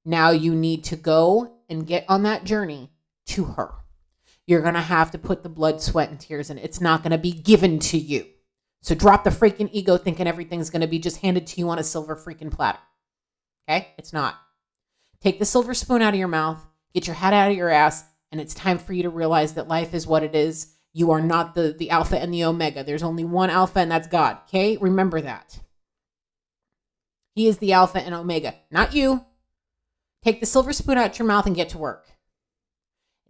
Now you need to go and get on that journey to her. You're going to have to put the blood, sweat, and tears in. It's not going to be given to you. So drop the freaking ego thinking everything's going to be just handed to you on a silver freaking platter. Okay? It's not. Take the silver spoon out of your mouth, get your hat out of your ass, and it's time for you to realize that life is what it is. You are not the alpha and the omega. There's only one alpha, and that's God. Okay? Remember that. He is the alpha and omega, not you. Take the silver spoon out your mouth and get to work.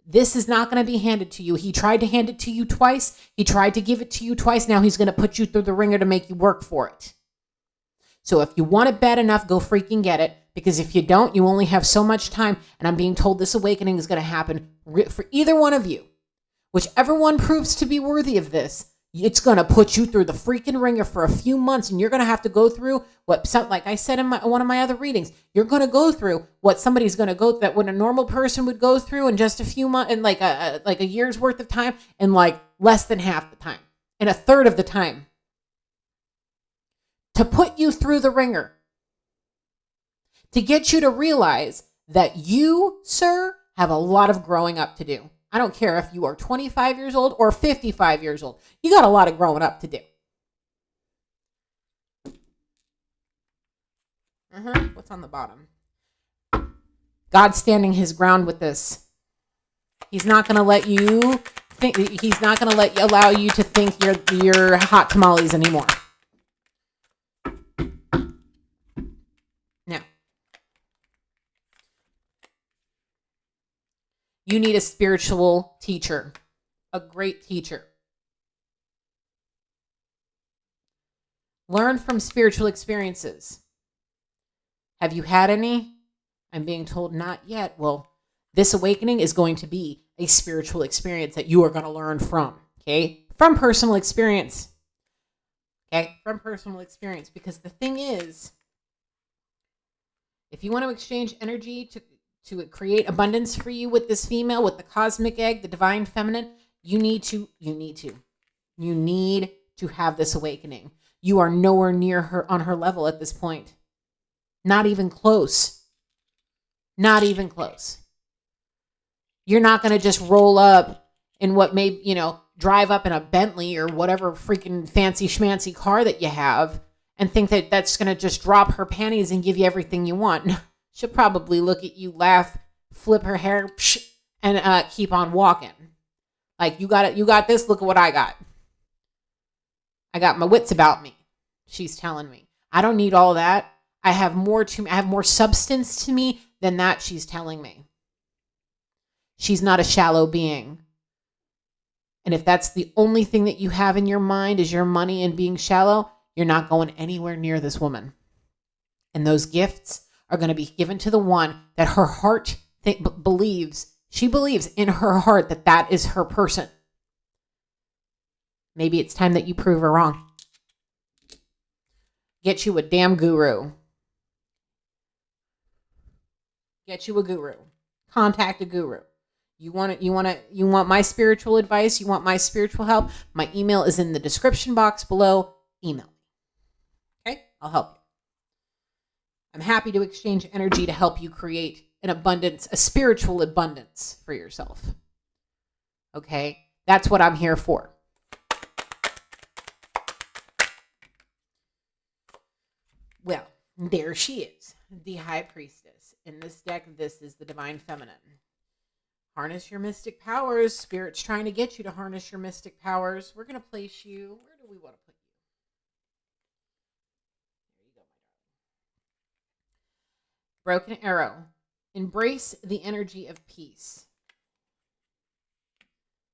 This is not going to be handed to you. He tried to hand it to you twice. He tried to give it to you twice. Now he's going to put you through the ringer to make you work for it. So if you want it bad enough, go freaking get it. Because if you don't, you only have so much time. And I'm being told this awakening is going to happen for either one of you. Whichever one proves to be worthy of this, it's going to put you through the freaking ringer for a few months. And you're going to have to go through like I said in one of my other readings, you're going to go through what somebody's going to go, that what a normal person would go through in just a few months, in like a year's worth of time, in like less than half the time, in a third of the time. To put you through the ringer. To get you to realize that you, sir, have a lot of growing up to do. I don't care if you are 25 years old or 55 years old. You got a lot of growing up to do. What's on the bottom? God's standing his ground with this. He's not going to let you think. He's not going to allow you to think you're hot tamales anymore. Now, you need a spiritual teacher, a great teacher. Learn from spiritual experiences. Have you had any? I'm being told not yet. Well, this awakening is going to be a spiritual experience that you are going to learn from, okay? From personal experience. Okay? From personal experience. Because the thing is, if you want to exchange energy to create abundance for you with this female, with the cosmic egg, the divine feminine, you need to have this awakening. You are nowhere near her on her level at this point. Not even close. Not even close. You're not going to just roll up in what may, drive up in a Bentley or whatever freaking fancy schmancy car that you have and think that that's going to just drop her panties and give you everything you want. She'll probably look at you, laugh, flip her hair, and keep on walking. Like, you got this, look at what I got. I got my wits about me, she's telling me. I don't need all that. I have more substance to me than that, she's telling me. She's not a shallow being. And if that's the only thing that you have in your mind is your money and being shallow, you're not going anywhere near this woman. And those gifts are going to be given to the one that her heart believes. She believes in her heart that is her person. Maybe it's time that you prove her wrong. Get you a damn guru. Get you a guru. Contact a guru. You want my spiritual advice? You want my spiritual help? My email is in the description box below. Email me. Okay? I'll help you. I'm happy to exchange energy to help you create an abundance, a spiritual abundance for yourself. Okay? That's what I'm here for. Well, there she is, the High Priestess. In this deck, this is the Divine Feminine. Harness your mystic powers. Spirit's trying to get you to harness your mystic powers. We're going to place you. Where do we want to put you? There you go, my darling. Broken Arrow. Embrace the energy of peace.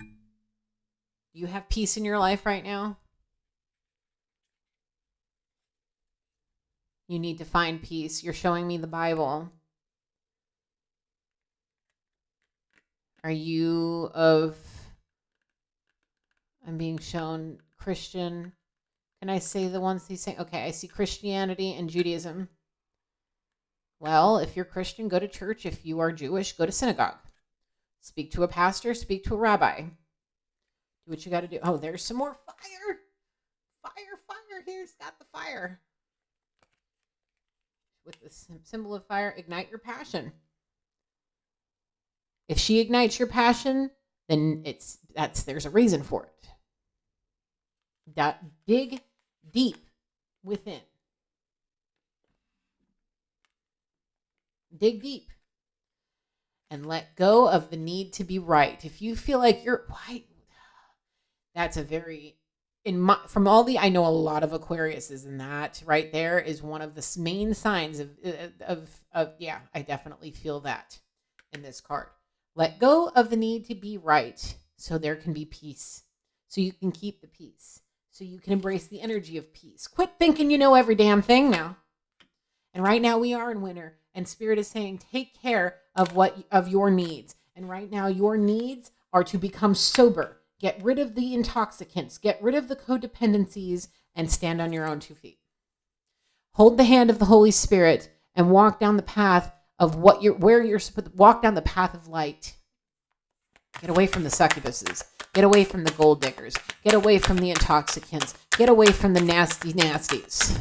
Do you have peace in your life right now? You need to find peace. You're showing me the Bible. Are you I'm being shown Christian. Can I say the ones he's saying? Okay, I see Christianity and Judaism. Well, if you're Christian, go to church. If you are Jewish, go to synagogue. Speak to a pastor, speak to a rabbi. Do what you got to do. Oh, there's some more fire. Fire. Here's got the fire. With the symbol of fire, ignite your passion. If she ignites your passion, then there's a reason for it. Dig deep within. Dig deep. And let go of the need to be right. If you feel like you're right, that's a very from all the, I know a lot of Aquariuses, and that right there is one of the main signs of yeah, I definitely feel that in this card. Let go of the need to be right so there can be peace. So you can keep the peace. So you can embrace the energy of peace. Quit thinking you know every damn thing now. And right now we are in winter, and Spirit is saying take care of your needs. And right now your needs are to become sober. Get rid of the intoxicants, get rid of the codependencies, and stand on your own 2 feet. Hold the hand of the Holy Spirit and walk down the path of where you're supposed to walk down the path of light. Get away from the succubuses. Get away from the gold diggers. Get away from the intoxicants. Get away from the nasty nasties.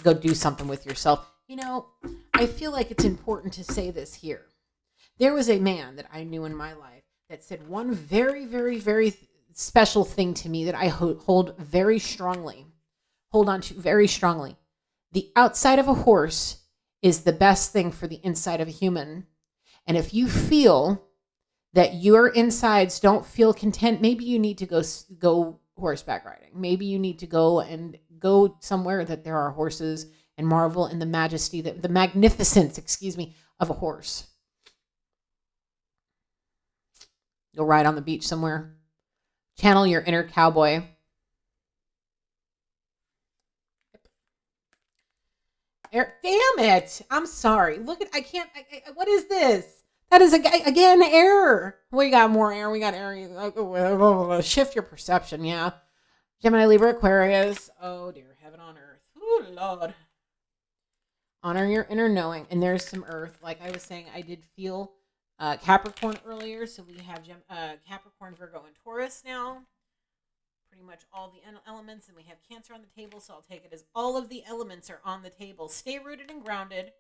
Go do something with yourself. You know, I feel like it's important to say this here. There was a man that I knew in my life that said one very, very, very special thing to me that I hold very strongly. Hold on to very strongly. The outside of a horse is the best thing for the inside of a human. And if you feel that your insides don't feel content, maybe you need to go horseback riding. Maybe you need to go somewhere that there are horses and marvel in the majesty, the magnificence, of a horse. Go ride on the beach somewhere. Channel your inner cowboy. Damn it. I'm sorry. Look at, what is this? That is, again, error. We got more error. We got error. Shift your perception, yeah. Gemini, Libra, Aquarius. Oh, dear. Heaven on earth. Oh, Lord. Honor your inner knowing. And there's some earth. Like I was saying, I did feel Capricorn earlier. So we have Capricorn, Virgo, and Taurus now. Pretty much all the elements. And we have Cancer on the table. So I'll take it as all of the elements are on the table. Stay rooted and grounded.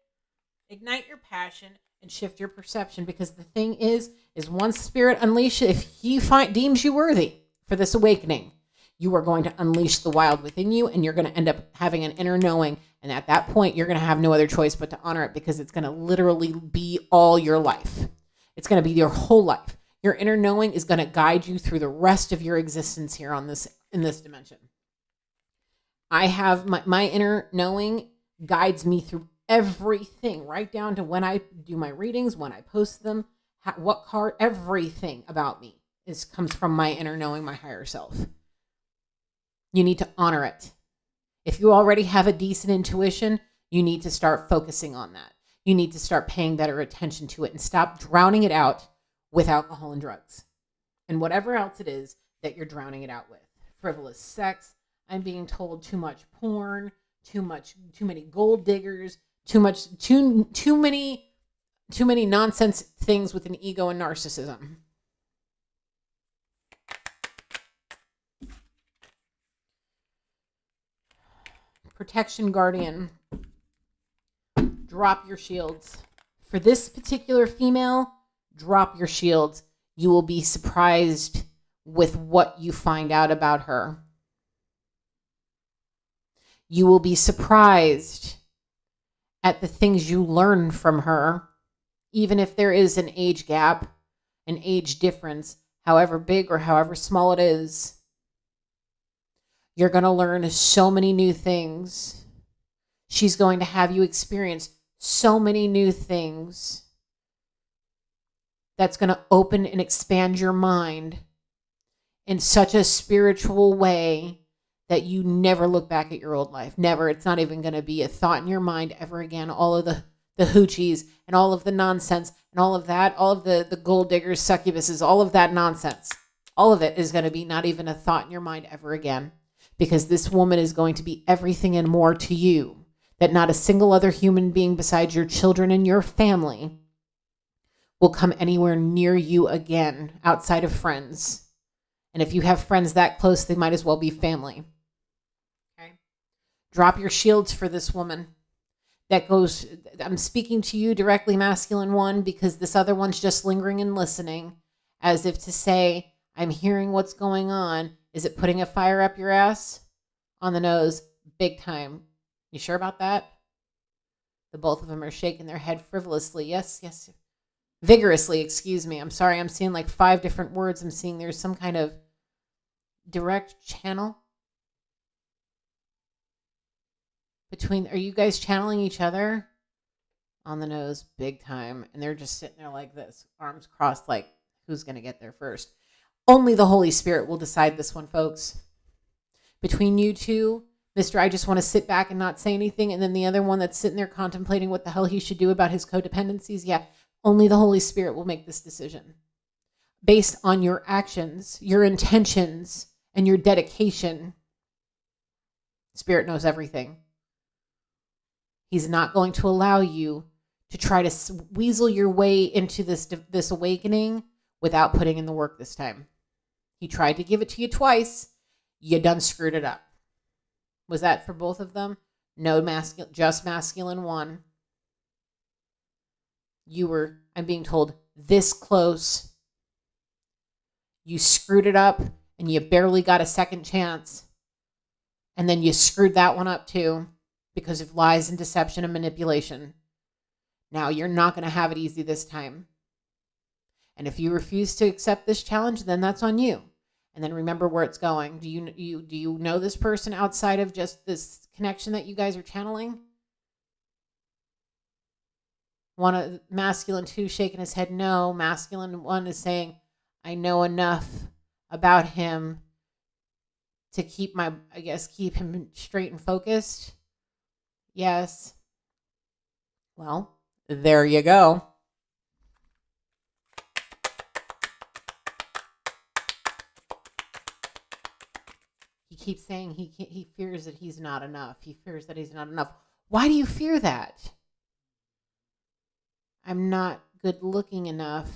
Ignite your passion. And shift your perception, because the thing is once Spirit unleashes, if he deems you worthy for this awakening, you are going to unleash the wild within you, and you're going to end up having an inner knowing. And at that point, you're going to have no other choice but to honor it, because it's going to literally be all your life. It's going to be your whole life. Your inner knowing is going to guide you through the rest of your existence here in this dimension. I have my inner knowing guides me through everything, right down to when I do my readings, when I post them, what card, everything about me comes from my inner knowing, my higher self. You need to honor it. If you already have a decent intuition, you need to start focusing on that. You need to start paying better attention to it and stop drowning it out with alcohol and drugs and whatever else it is that you're drowning it out with. Frivolous sex. I'm being told too much porn, too many gold diggers, too many nonsense things with an ego and narcissism. Protection Guardian. Drop your shields. For this particular female, drop your shields. You will be surprised with what you find out about her. You will be surprised at the things you learn from her, even if there is an age gap, an age difference, however big or however small it is. You're going to learn so many new things. She's going to have you experience so many new things. That's going to open and expand your mind in such a spiritual way that you never look back at your old life. Never. It's not even going to be a thought in your mind ever again. All of the hoochies and all of the nonsense and all of that, all of the gold diggers, succubuses, all of that nonsense. All of it is going to be not even a thought in your mind ever again, because this woman is going to be everything and more to you that not a single other human being besides your children and your family will come anywhere near you again outside of friends. And if you have friends that close, they might as well be family. Okay? Drop your shields for this woman. I'm speaking to you directly, masculine one, because this other one's just lingering and listening, as if to say, I'm hearing what's going on. Is it putting a fire up your ass? On the nose, big time. You sure about that? The both of them are shaking their head frivolously. Yes. Vigorously, excuse me. I'm sorry, I'm seeing like 5 different words. I'm seeing there's some kind of direct channel Are you guys channeling each other? On the nose, big time. And they're just sitting there like this, arms crossed, like, who's going to get there first? Only the Holy Spirit will decide this one, folks. Between you two, Mr. I just want to sit back and not say anything. And then the other one that's sitting there contemplating what the hell he should do about his codependencies. Yeah, only the Holy Spirit will make this decision based on your actions, your intentions, and your dedication. Spirit knows everything. He's not going to allow you to try to weasel your way into this awakening without putting in the work this time. He tried to give it to you twice. You done screwed it up. Was that for both of them? No, just masculine one. You were, I'm being told, this close. You screwed it up and you barely got a second chance. And then you screwed that one up too because of lies and deception and manipulation. Now you're not going to have it easy this time. And if you refuse to accept this challenge, then that's on you. And then remember where it's going. Do you know this person outside of just this connection that you guys are channeling? Masculine 2 shaking his head no. Masculine 1 is saying, I know enough about him to keep him straight and focused. Yes. Well, there you go. He keeps saying he fears that he's not enough. He fears that he's not enough. Why do you fear that? I'm not good looking enough.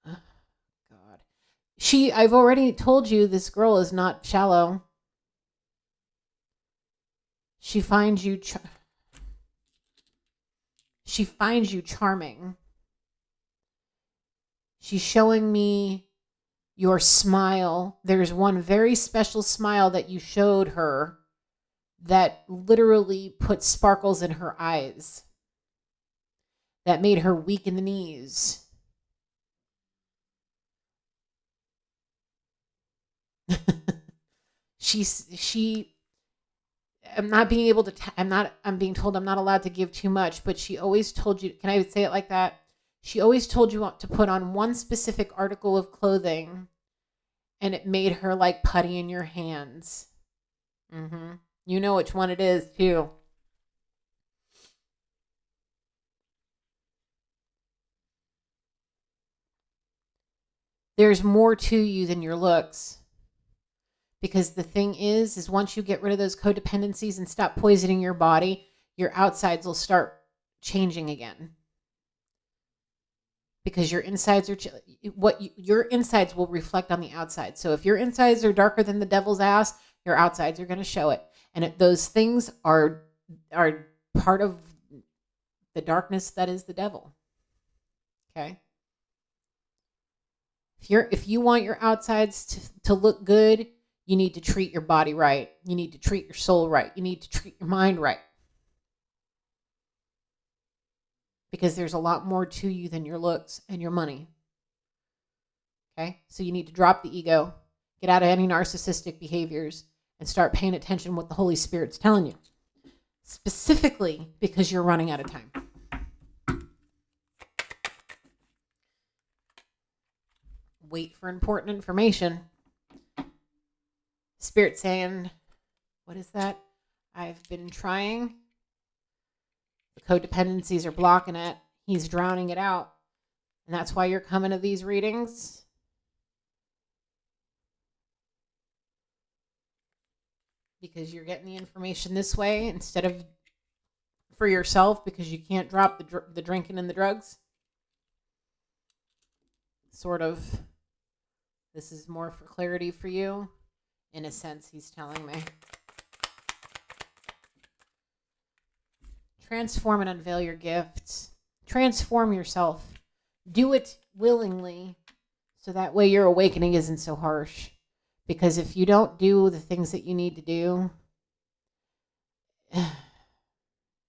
Oh, God. I've already told you this girl is not shallow. She finds you charming. She's showing me your smile. There's one very special smile that you showed her that literally put sparkles in her eyes. That made her weak in the knees. I'm being told I'm not allowed to give too much, but she always told you, can I say it like that? She always told you to put on one specific article of clothing, and it made her like putty in your hands. Mm-hmm. You know which one it is, too. There's more to you than your looks. Because the thing is once you get rid of those codependencies and stop poisoning your body, your outsides will start changing again. Because your insides your insides will reflect on the outside. So if your insides are darker than the devil's ass, your outsides are going to show it. And those things are part of the darkness that is the devil. Okay? If you want your outsides to look good, you need to treat your body right. You need to treat your soul right. You need to treat your mind right. Because there's a lot more to you than your looks and your money. Okay? So you need to drop the ego, get out of any narcissistic behaviors, and start paying attention to what the Holy Spirit's telling you. Specifically because you're running out of time. Wait for important information. Spirit saying, what is that? I've been trying. The codependencies are blocking it. He's drowning it out. And that's why you're coming to these readings. Because you're getting the information this way instead of for yourself because you can't drop the drinking and the drugs. Sort of. This is more for clarity for you. In a sense, he's telling me. Transform and unveil your gifts. Transform yourself. Do it willingly so that way your awakening isn't so harsh. Because if you don't do the things that you need to do,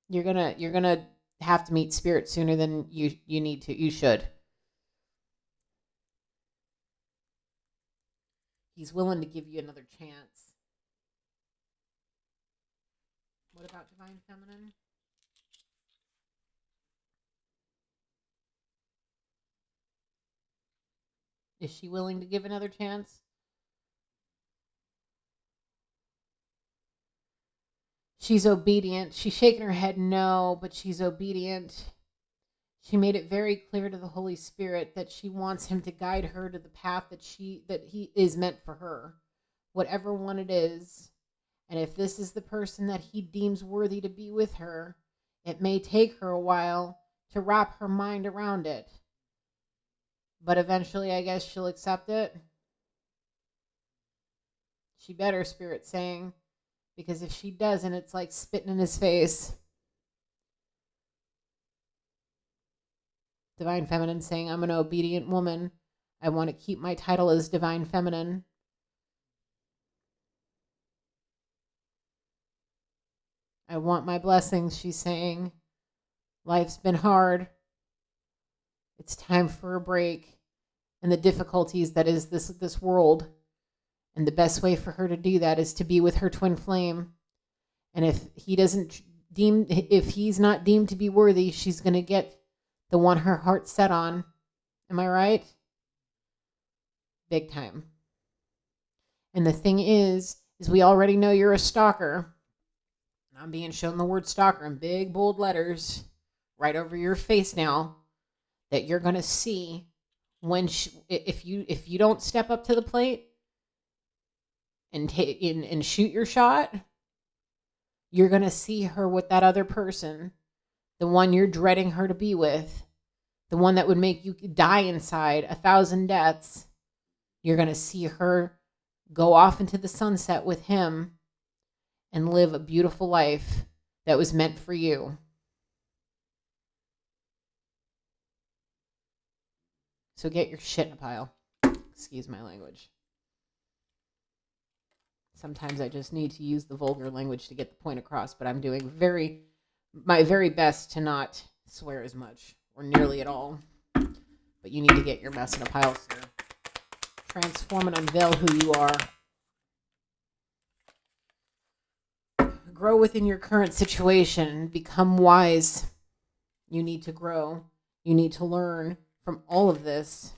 you're gonna have to meet spirit sooner than you need to. You should. He's willing to give you another chance. What about divine feminine? Is she willing to give another chance? She's obedient. She's shaking her head no, but she's obedient. She made it very clear to the Holy Spirit that she wants him to guide her to the path that he is meant for her, whatever one it is. And if this is the person that he deems worthy to be with her, it may take her a while to wrap her mind around it. But eventually, I guess she'll accept it. She better, Spirit's saying, because if she doesn't, it's like spitting in his face. Divine Feminine saying, I'm an obedient woman. I want to keep my title as Divine Feminine. I want my blessings, she's saying. Life's been hard. It's time for a break and the difficulties that is this world. And the best way for her to do that is to be with her twin flame. And if he's not deemed to be worthy, she's going to get the one her heart's set on. Am I right? Big time. And the thing is we already know you're a stalker. I'm being shown the word stalker in big bold letters right over your face now, that you're going to see when if you don't step up to the plate and shoot your shot, you're going to see her with that other person, the one you're dreading her to be with, the one that would make you die inside 1,000 deaths. You're going to see her go off into the sunset with him and live a beautiful life that was meant for you. So get your shit in a pile. Excuse my language. Sometimes I just need to use the vulgar language to get the point across, but I'm doing my very best to not swear as much or nearly at all. But you need to get your mess in a pile, sir. Transform and unveil who you are. Grow within your current situation. Become wise. You need to grow. You need to learn from all of this.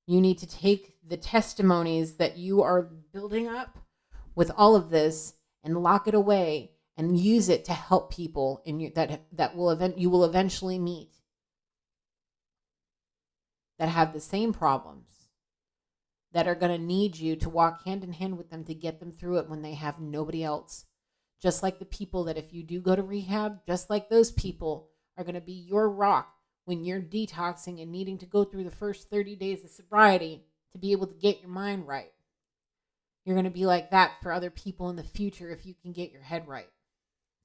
You need to take the testimonies that you are building up with all of this and lock it away and use it to help people you will eventually meet that have the same problems, that are going to need you to walk hand in hand with them to get them through it when they have nobody else. Just like the people that if you do go to rehab, just like those people are going to be your rock when you're detoxing and needing to go through the first 30 days of sobriety to be able to get your mind right. You're going to be like that for other people in the future if you can get your head right.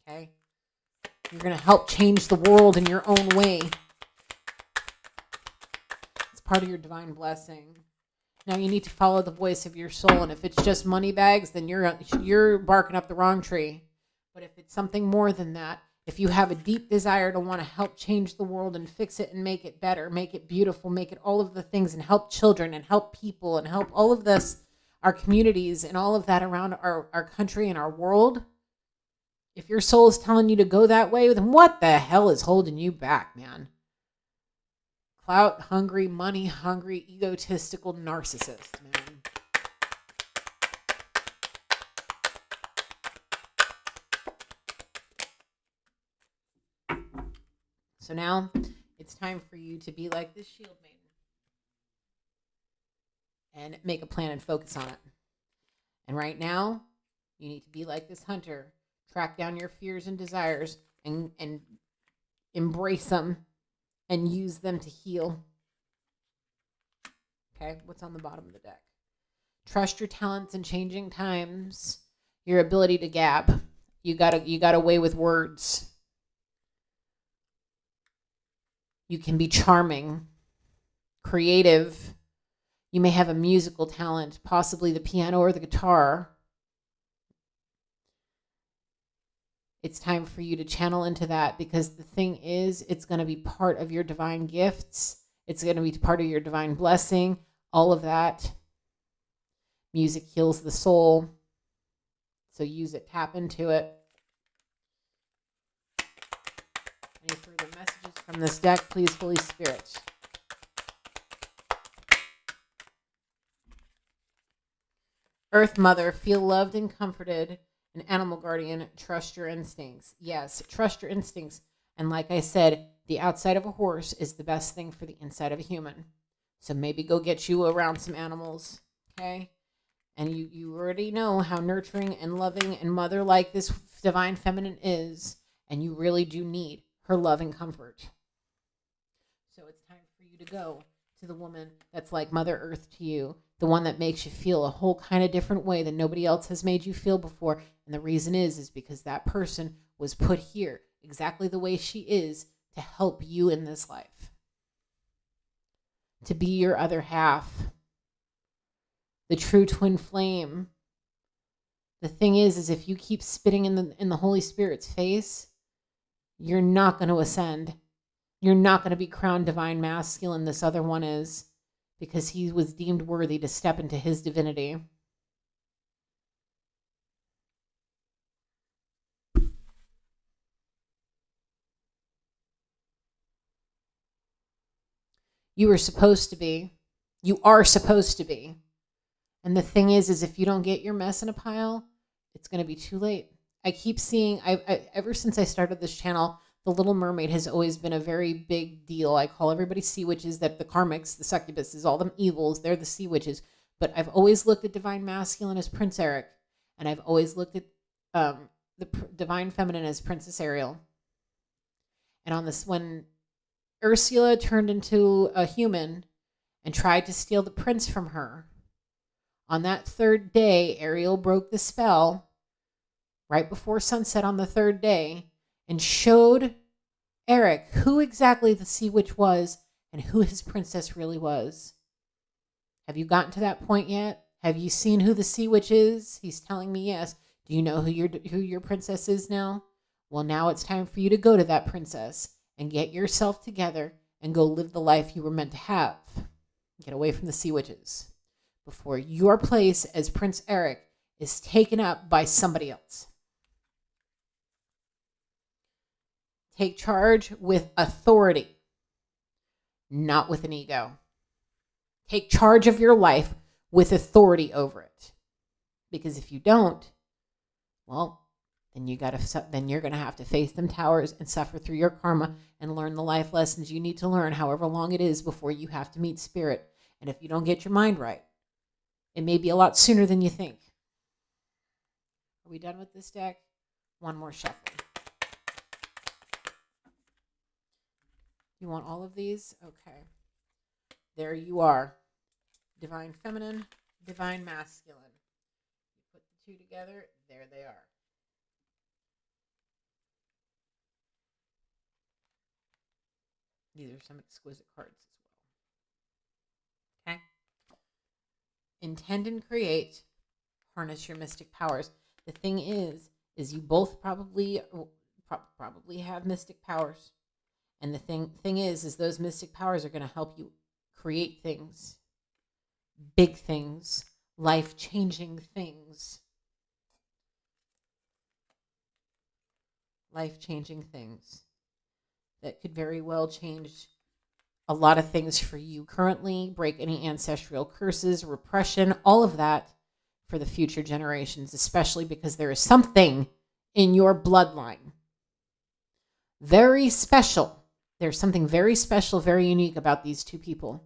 Okay? You're going to help change the world in your own way. It's part of your divine blessing. Now you need to follow the voice of your soul, and if it's just money bags, then you're barking up the wrong tree. But if it's something more than that, if you have a deep desire to want to help change the world and fix it and make it better, make it beautiful, make it all of the things, and help children and help people and help all of this, our communities and all of that around our country and our world, if your soul is telling you to go that way, then what the hell is holding you back, man? Clout hungry, money hungry, egotistical narcissist, man. So now it's time for you to be like this shield maiden and make a plan and focus on it. And right now, you need to be like this hunter. Track down your fears and desires and embrace them and use them to heal. Okay, what's on the bottom of the deck? Trust your talents in changing times. Your ability to gab. You got a way with words. You can be charming, creative. You may have a musical talent, possibly the piano or the guitar. It's time for you to channel into that, because the thing is, it's going to be part of your divine gifts. It's going to be part of your divine blessing, all of that. Music heals the soul. So use it, tap into it. Any further messages from this deck, please, Holy Spirit? Earth Mother, feel loved and comforted. An animal guardian, trust your instincts. Yes, trust your instincts. And like I said, the outside of a horse is the best thing for the inside of a human. So maybe go get you around some animals, okay? And you already know how nurturing and loving and mother-like this divine feminine is. And you really do need her love and comfort. So it's time for you to go to the woman that's like Mother Earth to you, the one that makes you feel a whole kind of different way than nobody else has made you feel before. And the reason is because that person was put here exactly the way she is to help you in this life, to be your other half, the true twin flame. The thing is if you keep spitting in the Holy Spirit's face, you're not going to ascend. You're not going to be crowned divine masculine. This other one is, because he was deemed worthy to step into his divinity. You were supposed to be. You are supposed to be. And the thing is if you don't get your mess in a pile, it's going to be too late. I keep seeing, ever since I started this channel, the Little Mermaid has always been a very big deal. I call everybody sea witches, that the karmics, the succubuses, all them evils, they're the sea witches. But I've always looked at divine masculine as Prince Eric, and I've always looked at divine feminine as Princess Ariel. And on this, when Ursula turned into a human and tried to steal the prince from her, on that third day, Ariel broke the spell right before sunset on the third day and showed Eric who exactly the sea witch was and who his princess really was. Have you gotten to that point yet? Have you seen who the sea witch is? He's telling me yes. Do you know who your princess is now? Well, now it's time for you to go to that princess and get yourself together and go live the life you were meant to have. Get away from the sea witches before your place as Prince Eric is taken up by somebody else. Take charge with authority, not with an ego. Take charge of your life with authority over it. Because if you don't, well, then you're going to have to face them towers and suffer through your karma and learn the life lessons you need to learn, however long it is before you have to meet spirit. And if you don't get your mind right, it may be a lot sooner than you think. Are we done with this deck? One more shuffle. You want all of these? Okay. There you are. Divine feminine, divine masculine. You put the two together, there they are. These are some exquisite cards as well. Okay. Intend and create. Harness your mystic powers. The thing is you both probably have mystic powers. And the thing is those mystic powers are going to help you create things, big things, life-changing things. Life-changing things that could very well change a lot of things for you currently, break any ancestral curses, repression, all of that for the future generations, especially because there is something in your bloodline very special. There's something very special, very unique about these two people.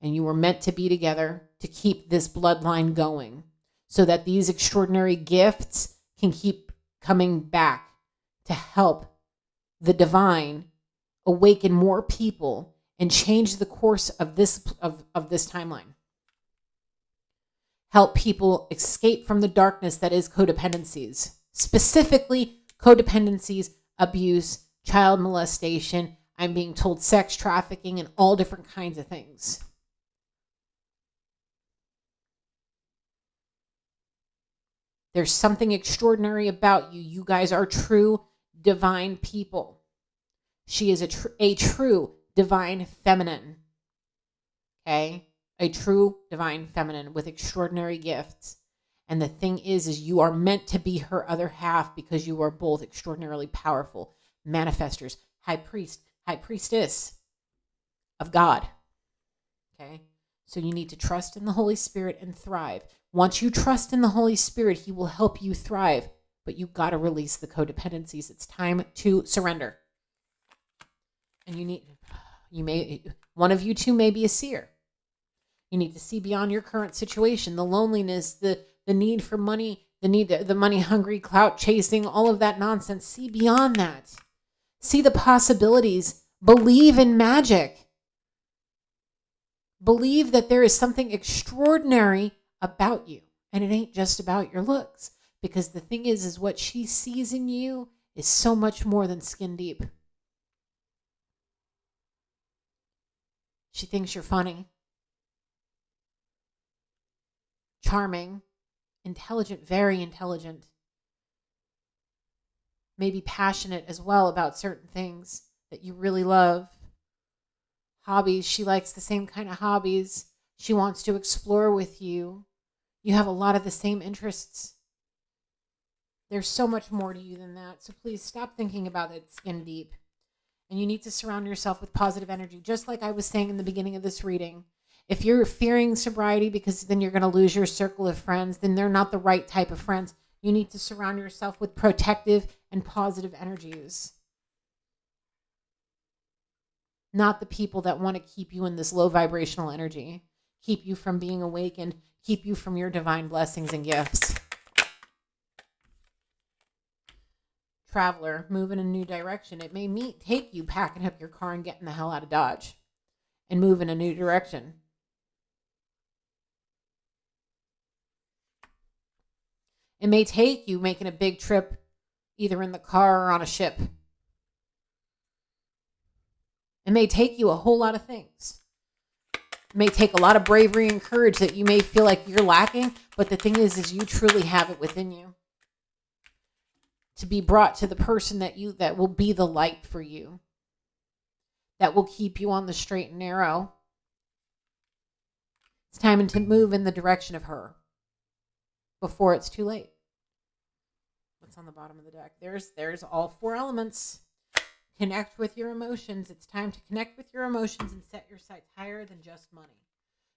And you were meant to be together to keep this bloodline going so that these extraordinary gifts can keep coming back to help the divine awaken more people and change the course of this timeline. Help people escape from the darkness that is codependencies, specifically codependencies, abuse, child molestation, I'm being told sex trafficking, and all different kinds of things. There's something extraordinary about you. You guys are true divine people. She is a true divine feminine. Okay? A true divine feminine with extraordinary gifts. And the thing is you are meant to be her other half because you are both extraordinarily powerful manifestors. high priest, high priestess of God. Okay? So you need to trust in the Holy Spirit and thrive. Once you trust in the Holy Spirit, he will help you thrive. But you got to release the codependencies. It's time to surrender. And one of you two may be a seer. You need to see beyond your current situation, the loneliness, the need for money, the money hungry, clout chasing, all of that nonsense. See beyond that. See the possibilities. Believe in magic. Believe that there is something extraordinary about you. And it ain't just about your looks. Because the thing is what she sees in you is so much more than skin deep. She thinks you're funny, charming, intelligent, very intelligent, maybe passionate as well about certain things that you really love. Hobbies, she likes the same kind of hobbies. She wants to explore with you. You have a lot of the same interests. There's so much more to you than that. So please stop thinking about it skin deep. And you need to surround yourself with positive energy. Just like I was saying in the beginning of this reading, if you're fearing sobriety because then you're going to lose your circle of friends, then they're not the right type of friends. You need to surround yourself with protective and positive energies. Not the people that want to keep you in this low vibrational energy, keep you from being awakened, keep you from your divine blessings and gifts. Traveler, move in a new direction. It may take you packing up your car and getting the hell out of Dodge and move in a new direction. It may take you making a big trip either in the car or on a ship. It may take you a whole lot of things. It may take a lot of bravery and courage that you may feel like you're lacking, but the thing is you truly have it within you to be brought to the person that will be the light for you, that will keep you on the straight and narrow. It's time to move in the direction of her before it's too late. What's on the bottom of the deck? There's all four elements. Connect with your emotions. It's time to connect with your emotions and set your sights higher than just money.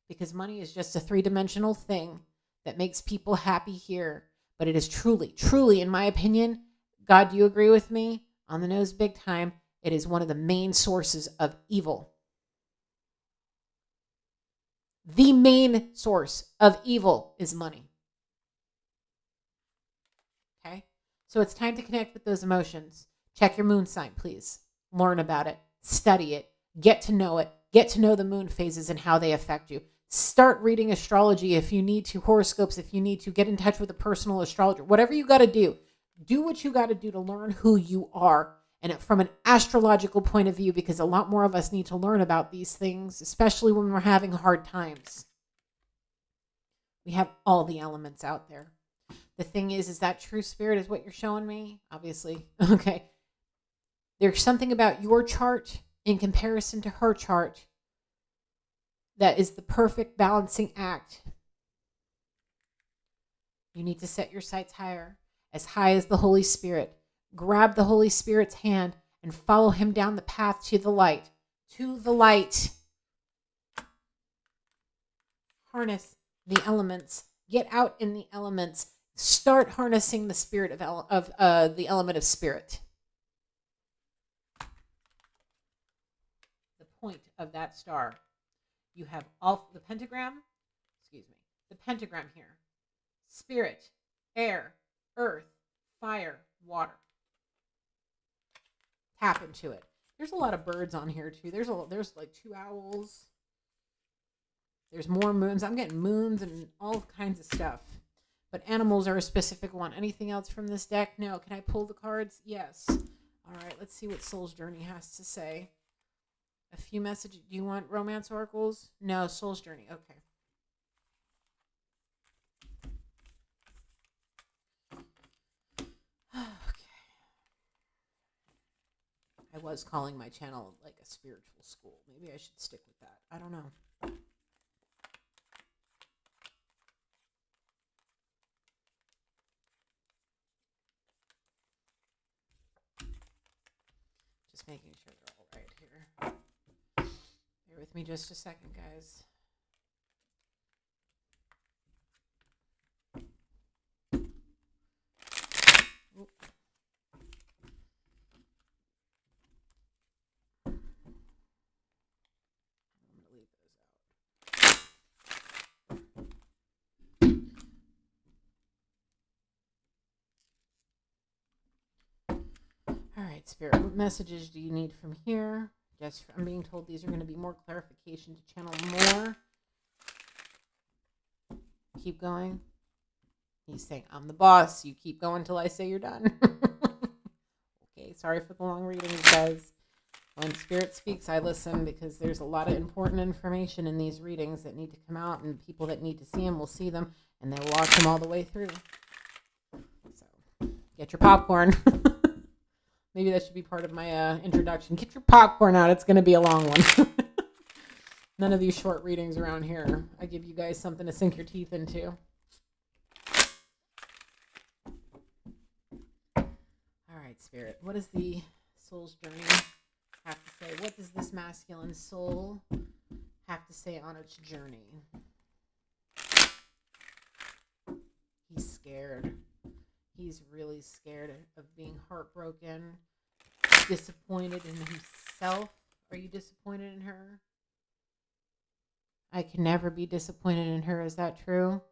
Because money is just a three-dimensional thing that makes people happy here. But it is truly, truly, in my opinion, God, do you agree with me? On the nose big time, it is one of the main sources of evil. The main source of evil is money. Okay? So it's time to connect with those emotions. Check your moon sign, please. Learn about it. Study it. Get to know it. Get to know the moon phases and how they affect you. Start reading astrology if you need to, horoscopes if you need to. Get in touch with a personal astrologer. Whatever you got to do. Do what you got to do to learn who you are. And from an astrological point of view, because a lot more of us need to learn about these things, especially when we're having hard times. We have all the elements out there. The thing is that true spirit is what you're showing me? Obviously. Okay. There's something about your chart in comparison to her chart that is the perfect balancing act. You need to set your sights higher, as high as the Holy Spirit. Grab the Holy Spirit's hand and follow him down the path to the light. To the light. Harness the elements. Get out in the elements. Start harnessing the spirit of the element of spirit. The point of that star. You have all the pentagram. The pentagram here. Spirit, air, earth, fire, water. Tap into it. There's a lot of birds on here too. There's like 2 owls. There's more moons. I'm getting moons and all kinds of stuff. But animals are a specific one. Anything else from this deck? No. Can I pull the cards? Yes. All right. Let's see what Soul's Journey has to say. A few messages. Do you want romance oracles? No. Soul's Journey. Okay. I was calling my channel like a spiritual school. Maybe I should stick with that. I don't know. Just Just making sure they're all right here. Bear with me just a second, guys. Oop. I'm going to leave those out. All right, Spirit, what messages do you need from here? Just, I'm being told these are going to be more clarification to channel more. Keep going. He's saying, I'm the boss. You keep going till I say you're done. Okay, sorry for the long readings, guys. When Spirit speaks, I listen because there's a lot of important information in these readings that need to come out, and people that need to see them will see them, and they'll watch them all the way through. So, get your popcorn. Maybe that should be part of my introduction. Get your popcorn out. It's going to be a long one. None of these short readings around here. I give you guys something to sink your teeth into. All right, Spirit. What does the soul's journey have to say? What does this masculine soul have to say on its journey? He's scared. He's really scared of being heartbroken, disappointed in himself. Are you disappointed in her? I can never be disappointed in her. Is that true?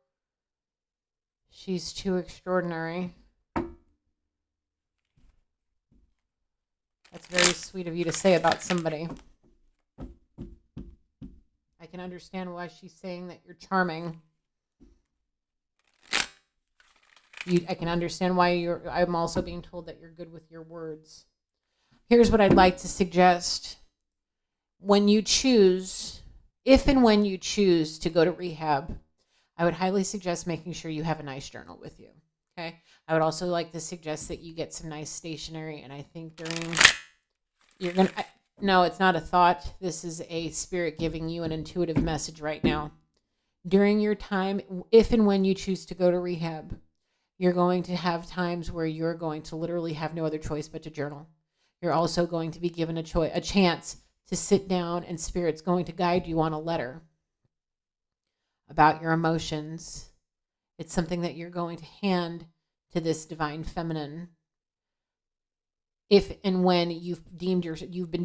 She's too extraordinary. That's very sweet of you to say about somebody. I can understand why she's saying that you're charming. I can understand why I'm also being told that you're good with your words. Here's what I'd like to suggest. When you choose, if and when you choose to go to rehab, I would highly suggest making sure you have a nice journal with you. Okay. I would also like to suggest that you get some nice stationery. And I think no, it's not a thought. This is a spirit giving you an intuitive message right now. During your time, if and when you choose to go to rehab, you're going to have times where you're going to literally have no other choice but to journal. You're also going to be given a chance to sit down, and Spirit's going to guide you on a letter about your emotions. It's something that you're going to hand to this divine feminine if and when you've been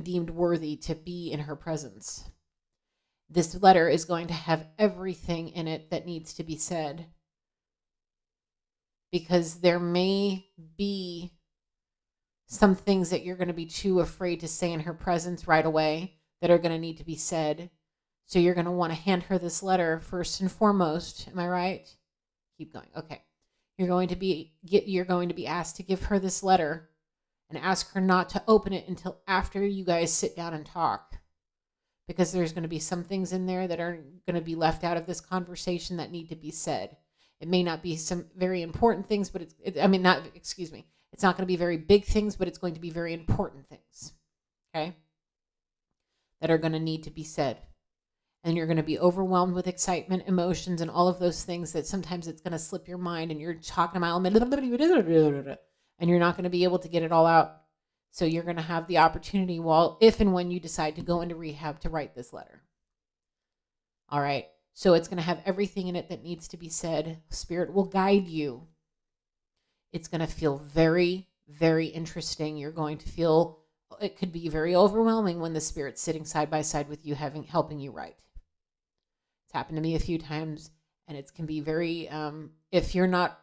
deemed worthy to be in her presence. This letter is going to have everything in it that needs to be said, because there may be some things that you're going to be too afraid to say in her presence right away that are going to need to be said. So you're going to want to hand her this letter first and foremost. Am I right? Keep going. Okay. You're going to be asked to give her this letter and ask her not to open it until after you guys sit down and talk, because there's going to be some things in there that are going to be left out of this conversation that need to be said. It may not be some very important things, but it's not going to be very big things, but it's going to be very important things, okay, that are going to need to be said. And you're going to be overwhelmed with excitement, emotions, and all of those things that sometimes it's going to slip your mind, and you're talking about, and you're not going to be able to get it all out. So you're going to have the opportunity, if and when you decide to go into rehab, to write this letter. All right. So it's going to have everything in it that needs to be said. Spirit will guide you. It's going to feel very, very interesting. You're going to feel, it could be very overwhelming when the Spirit's sitting side by side with you, helping you write. It's happened to me a few times, and it can be very, if you're not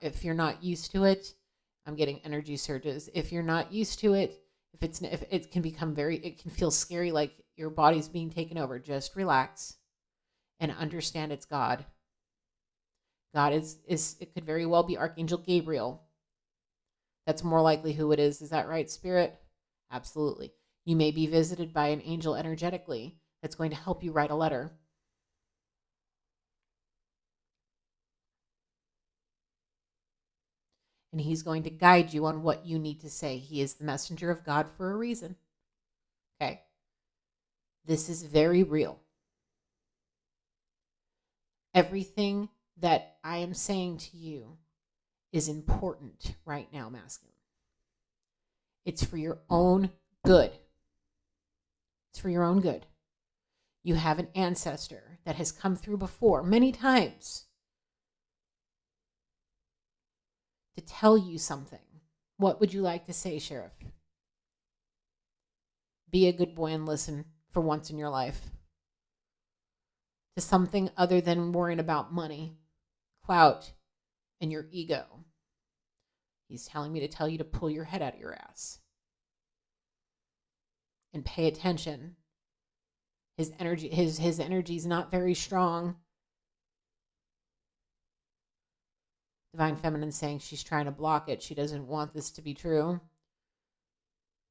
used to it, I'm getting energy surges. If you're not used to it, if it can feel scary, like your body's being taken over. Just relax and understand it's God. God is it could very well be Archangel Gabriel. That's more likely who it is. Is that right, Spirit? Absolutely. You may be visited by an angel energetically that's going to help you write a letter. And he's going to guide you on what you need to say. He is the messenger of God for a reason. Okay? This is very real. Everything that I am saying to you is important right now, masculine. It's for your own good. It's for your own good. You have an ancestor that has come through before many times to tell you something. What would you like to say, Sheriff? Be a good boy and listen for once in your life to something other than worrying about money, clout, and your ego. He's telling me to tell you to pull your head out of your ass and pay attention. His energy is not very strong. Divine Feminine saying she's trying to block it. She doesn't want this to be true.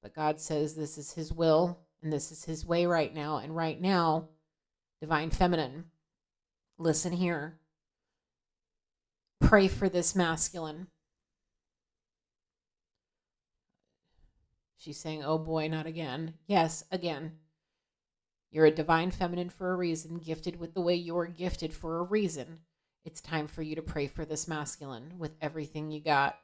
But God says this is his will and this is his way right now. And right now, Divine Feminine, listen here. Pray for this masculine. She's saying, oh boy, not again. Yes, again. You're a Divine Feminine for a reason, gifted with the way you're gifted for a reason. It's time for you to pray for this masculine with everything you got.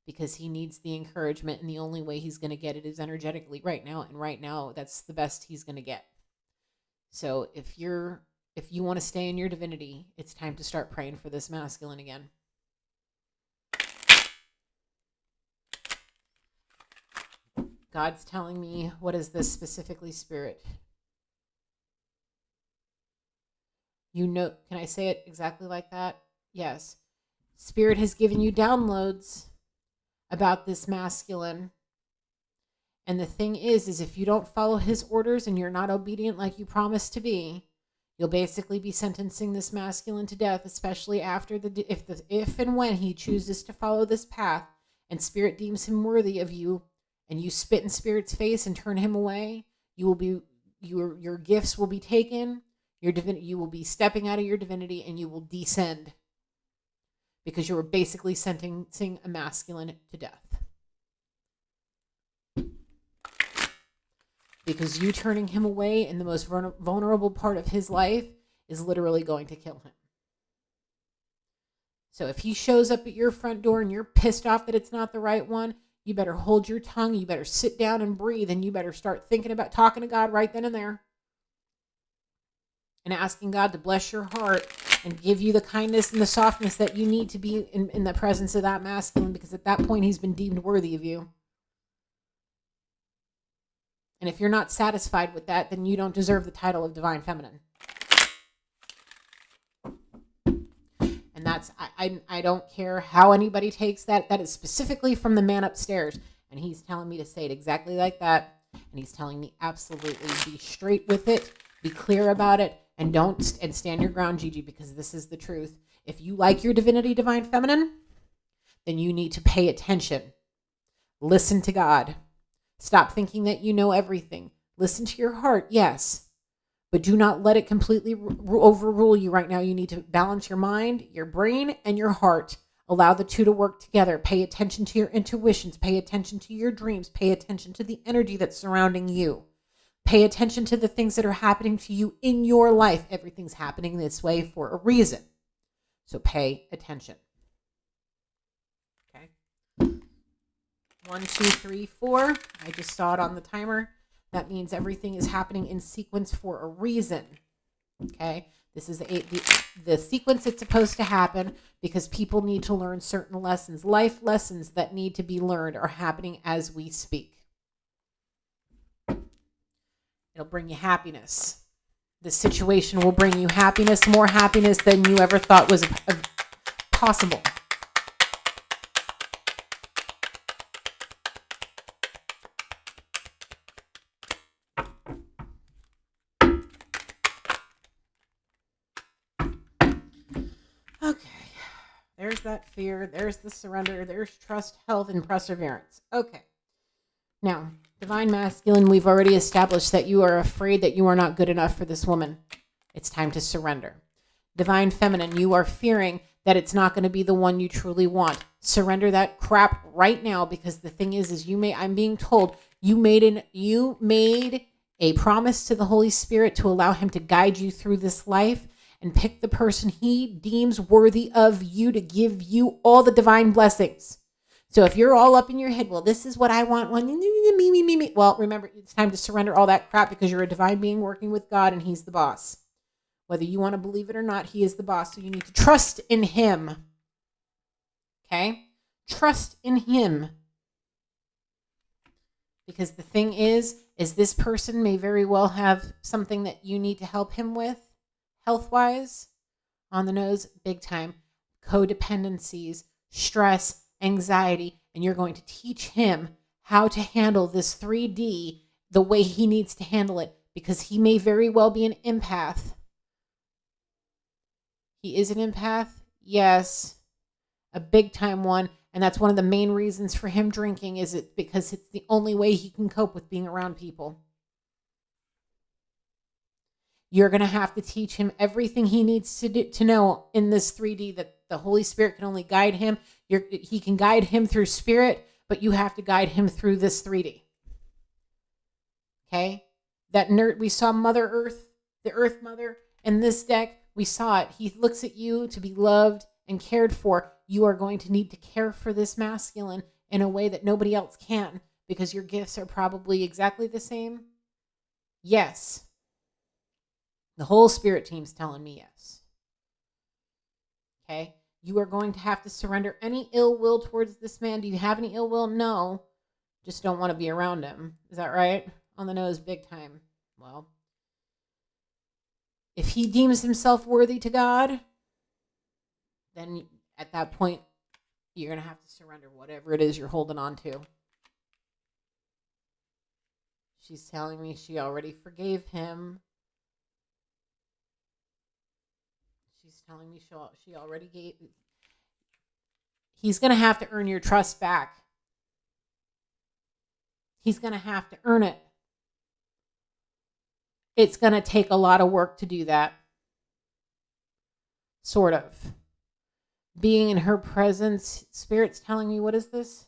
Because he needs the encouragement, and the only way he's going to get it is energetically right now. And right now, that's the best he's going to get. So if you want to stay in your divinity, it's time to start praying for this masculine again. God's telling me, what is this specifically, Spirit? You know, can I say it exactly like that? Yes. Spirit has given you downloads about this masculine. And the thing is if you don't follow his orders and you're not obedient like you promised to be, you'll basically be sentencing this masculine to death, especially after if and when he chooses to follow this path and Spirit deems him worthy of you, and you spit in Spirit's face and turn him away, you will be your gifts will be taken, you will be stepping out of your divinity, and you will descend because you were basically sentencing a masculine to death. Because you turning him away in the most vulnerable part of his life is literally going to kill him. So if he shows up at your front door and you're pissed off that it's not the right one, you better hold your tongue, you better sit down and breathe, and you better start thinking about talking to God right then and there. And asking God to bless your heart and give you the kindness and the softness that you need to be in the presence of that masculine, because at that point he's been deemed worthy of you. And if you're not satisfied with that, then you don't deserve the title of Divine Feminine. And that's, I don't care how anybody takes that. That is specifically from the man upstairs. And he's telling me to say it exactly like that. And he's telling me absolutely be straight with it, be clear about it, and stand your ground, Gigi, because this is the truth. If you like your divinity, Divine Feminine, then you need to pay attention. Listen to God. Stop thinking that you know everything. Listen to your heart, yes. But do not let it completely overrule you right now. You need to balance your mind, your brain, and your heart. Allow the two to work together. Pay attention to your intuitions. Pay attention to your dreams. Pay attention to the energy that's surrounding you. Pay attention to the things that are happening to you in your life. Everything's happening this way for a reason. So pay attention. Okay. 1, 2, 3, 4. I just saw it on the timer. That means everything is happening in sequence for a reason. Okay. This is the sequence it's supposed to happen because people need to learn certain lessons. Life lessons that need to be learned are happening as we speak. It'll bring you happiness. This situation will bring you happiness, more happiness than you ever thought was possible. Okay. There's that fear. There's the surrender. There's trust, health, and perseverance. Okay. Now, Divine Masculine, we've already established that you are afraid that you are not good enough for this woman. It's time to surrender. Divine Feminine, you are fearing that it's not going to be the one you truly want. Surrender that crap right now, because the thing is I'm being told you made a promise to the Holy Spirit to allow him to guide you through this life and pick the person he deems worthy of you to give you all the divine blessings. So if you're all up in your head, well, this is what I want. Me. Well, remember, it's time to surrender all that crap because you're a divine being working with God and he's the boss. Whether you want to believe it or not, he is the boss. So you need to trust in him. Okay? Trust in him. Because the thing is this person may very well have something that you need to help him with, health-wise, on the nose, big time. Codependencies, stress, anxiety, and you're going to teach him how to handle this 3D the way he needs to handle it, because he may very well be an empath. He is an empath, yes, a big time one. And that's one of the main reasons for him drinking, is it because it's the only way he can cope with being around people. You're going to have to teach him everything he needs to know in this 3D, that the Holy Spirit can only guide him. He can guide him through spirit, but you have to guide him through this 3D. Okay? That nerd, we saw Mother Earth, the Earth Mother, in this deck. We saw it. He looks at you to be loved and cared for. You are going to need to care for this masculine in a way that nobody else can, because your gifts are probably exactly the same. Yes. The whole spirit team's telling me yes. Okay? You are going to have to surrender any ill will towards this man. Do you have any ill will? No. Just don't want to be around him. Is that right? On the nose, big time. Well, if he deems himself worthy to God, then at that point, you're going to have to surrender whatever it is you're holding on to. She's telling me she already forgave him. She's telling me she already gave. He's going to have to earn your trust back. He's going to have to earn it. It's going to take a lot of work to do that. Sort of. Being in her presence, Spirit's telling me, what is this?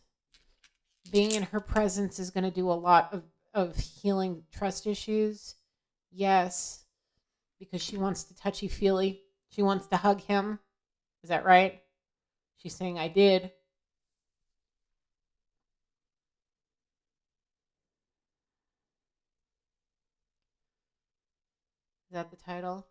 Being in her presence is going to do a lot of healing trust issues. Yes. Because she wants to touchy-feely. She wants to hug him. Is that right? She's saying, I did. Is that the title?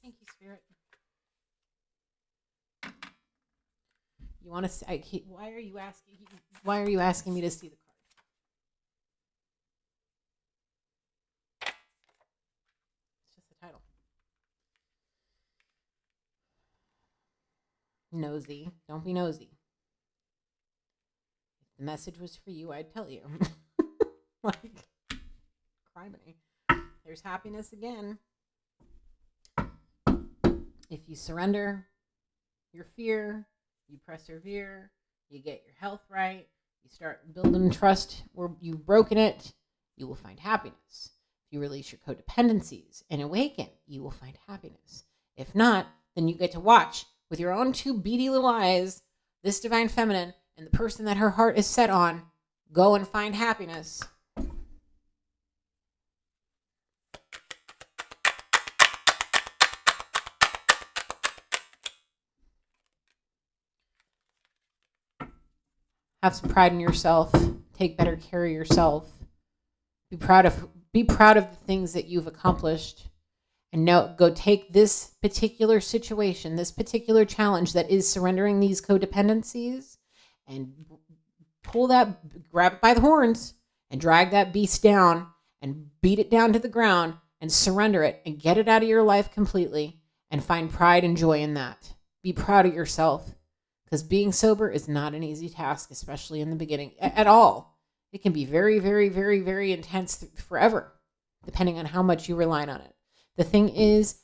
Thank you, Spirit. You want to see? Why are you asking? Why are you asking me to see the card? It's just the title. Nosy. Don't be nosy. If the message was for you, I'd tell you. Like, criminy. There's happiness again. If you surrender your fear, you persevere, you get your health right, you start building trust where you've broken it, you will find happiness. If you release your codependencies and awaken, you will find happiness. If not, then you get to watch with your own two beady little eyes this divine feminine and the person that her heart is set on go and find happiness. Have some pride in yourself. Take better care of yourself. Be proud of be proud of the things that you've accomplished. And now go take this particular situation, this particular challenge that is surrendering these codependencies, and grab it by the horns and drag that beast down and beat it down to the ground and surrender it and get it out of your life completely and find pride and joy in that. Be proud of yourself, because being sober is not an easy task, especially in the beginning at all. It can be very, very, very, very intense forever, depending on how much you rely on it. The thing is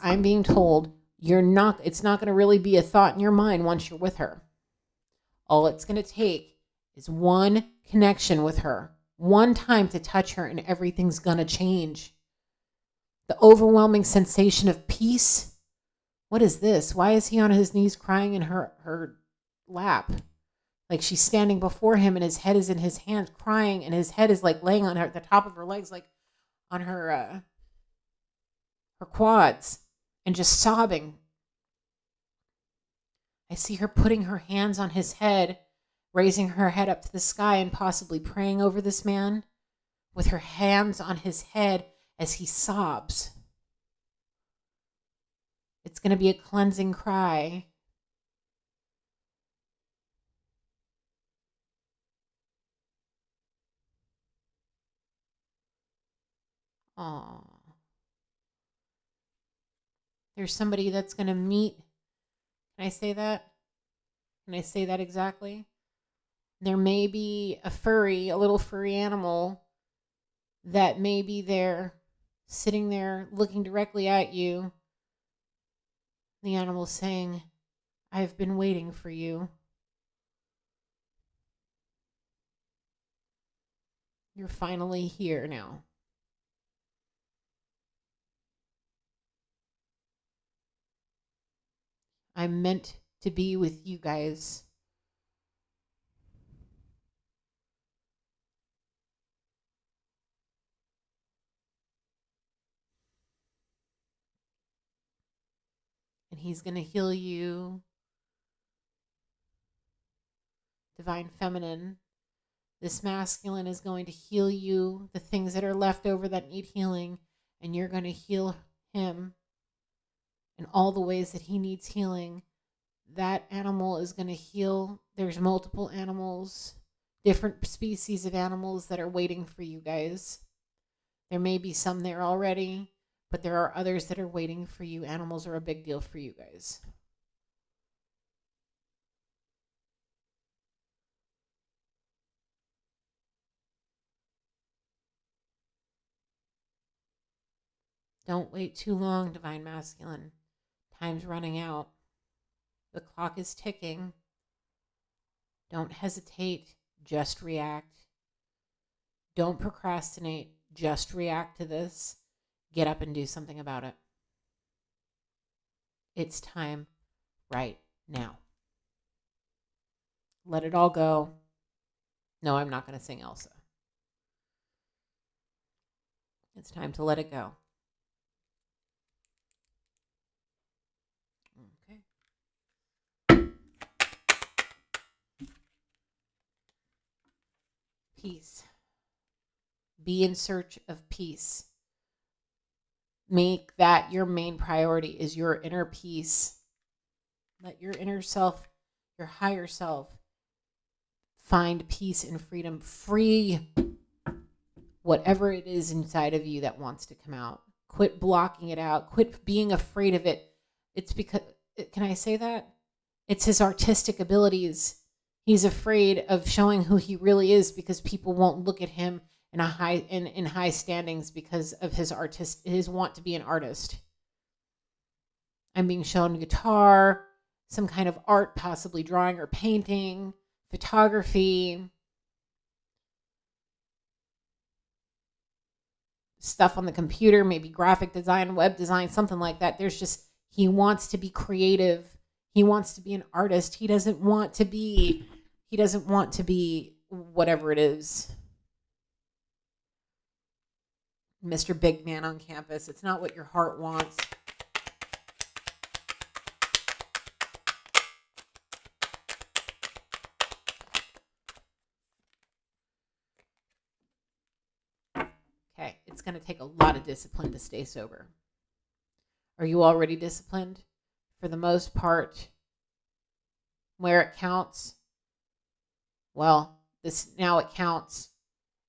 I'm being told it's not going to really be a thought in your mind once you're with her. All it's going to take is one connection with her, one time to touch her, and everything's going to change. The overwhelming sensation of peace. What is this? Why is he on his knees crying in her lap? Like she's standing before him and his head is in his hands crying, and his head is like laying on her, the top of her legs, like on her quads, and just sobbing. I see her putting her hands on his head, raising her head up to the sky and possibly praying over this man with her hands on his head as he sobs. It's going to be a cleansing cry. Aww. There's somebody that's going to meet. Can I say that? Can I say that exactly? There may be a little furry animal that may be there, sitting there, looking directly at you. The animal saying, I've been waiting for you. You're finally here now. I'm meant to be with you guys. And he's going to heal you. Divine feminine. This masculine is going to heal you, the things that are left over that need healing, and you're going to heal him in all the ways that he needs healing. That animal is going to heal. There's multiple animals, different species of animals that are waiting for you guys. There may be some there already, but there are others that are waiting for you. Animals are a big deal for you guys. Don't wait too long, Divine Masculine. Time's running out. The clock is ticking. Don't hesitate, just react. Don't procrastinate, just react to this. Get up and do something about it. It's time right now. Let it all go. No, I'm not going to sing Elsa. It's time to let it go. Okay. Peace. Be in search of peace. Make that your main priority, is your inner peace. Let your inner self, your higher self, find peace and freedom. Free whatever it is inside of you that wants to come out. Quit blocking it out. Quit being afraid of it. It's because, can I say that? It's his artistic abilities. He's afraid of showing who he really is because people won't look at him in high standings because of his want to be an artist. I'm being shown guitar, some kind of art, possibly drawing or painting, photography, stuff on the computer, maybe graphic design, web design, something like that. He wants to be creative. He wants to be an artist. He doesn't want to be whatever it is. Mr. Big Man on campus. It's not what your heart wants. Okay, going to take a lot of discipline to stay sober. Are you already disciplined? For the most part, where it counts, well, now it counts,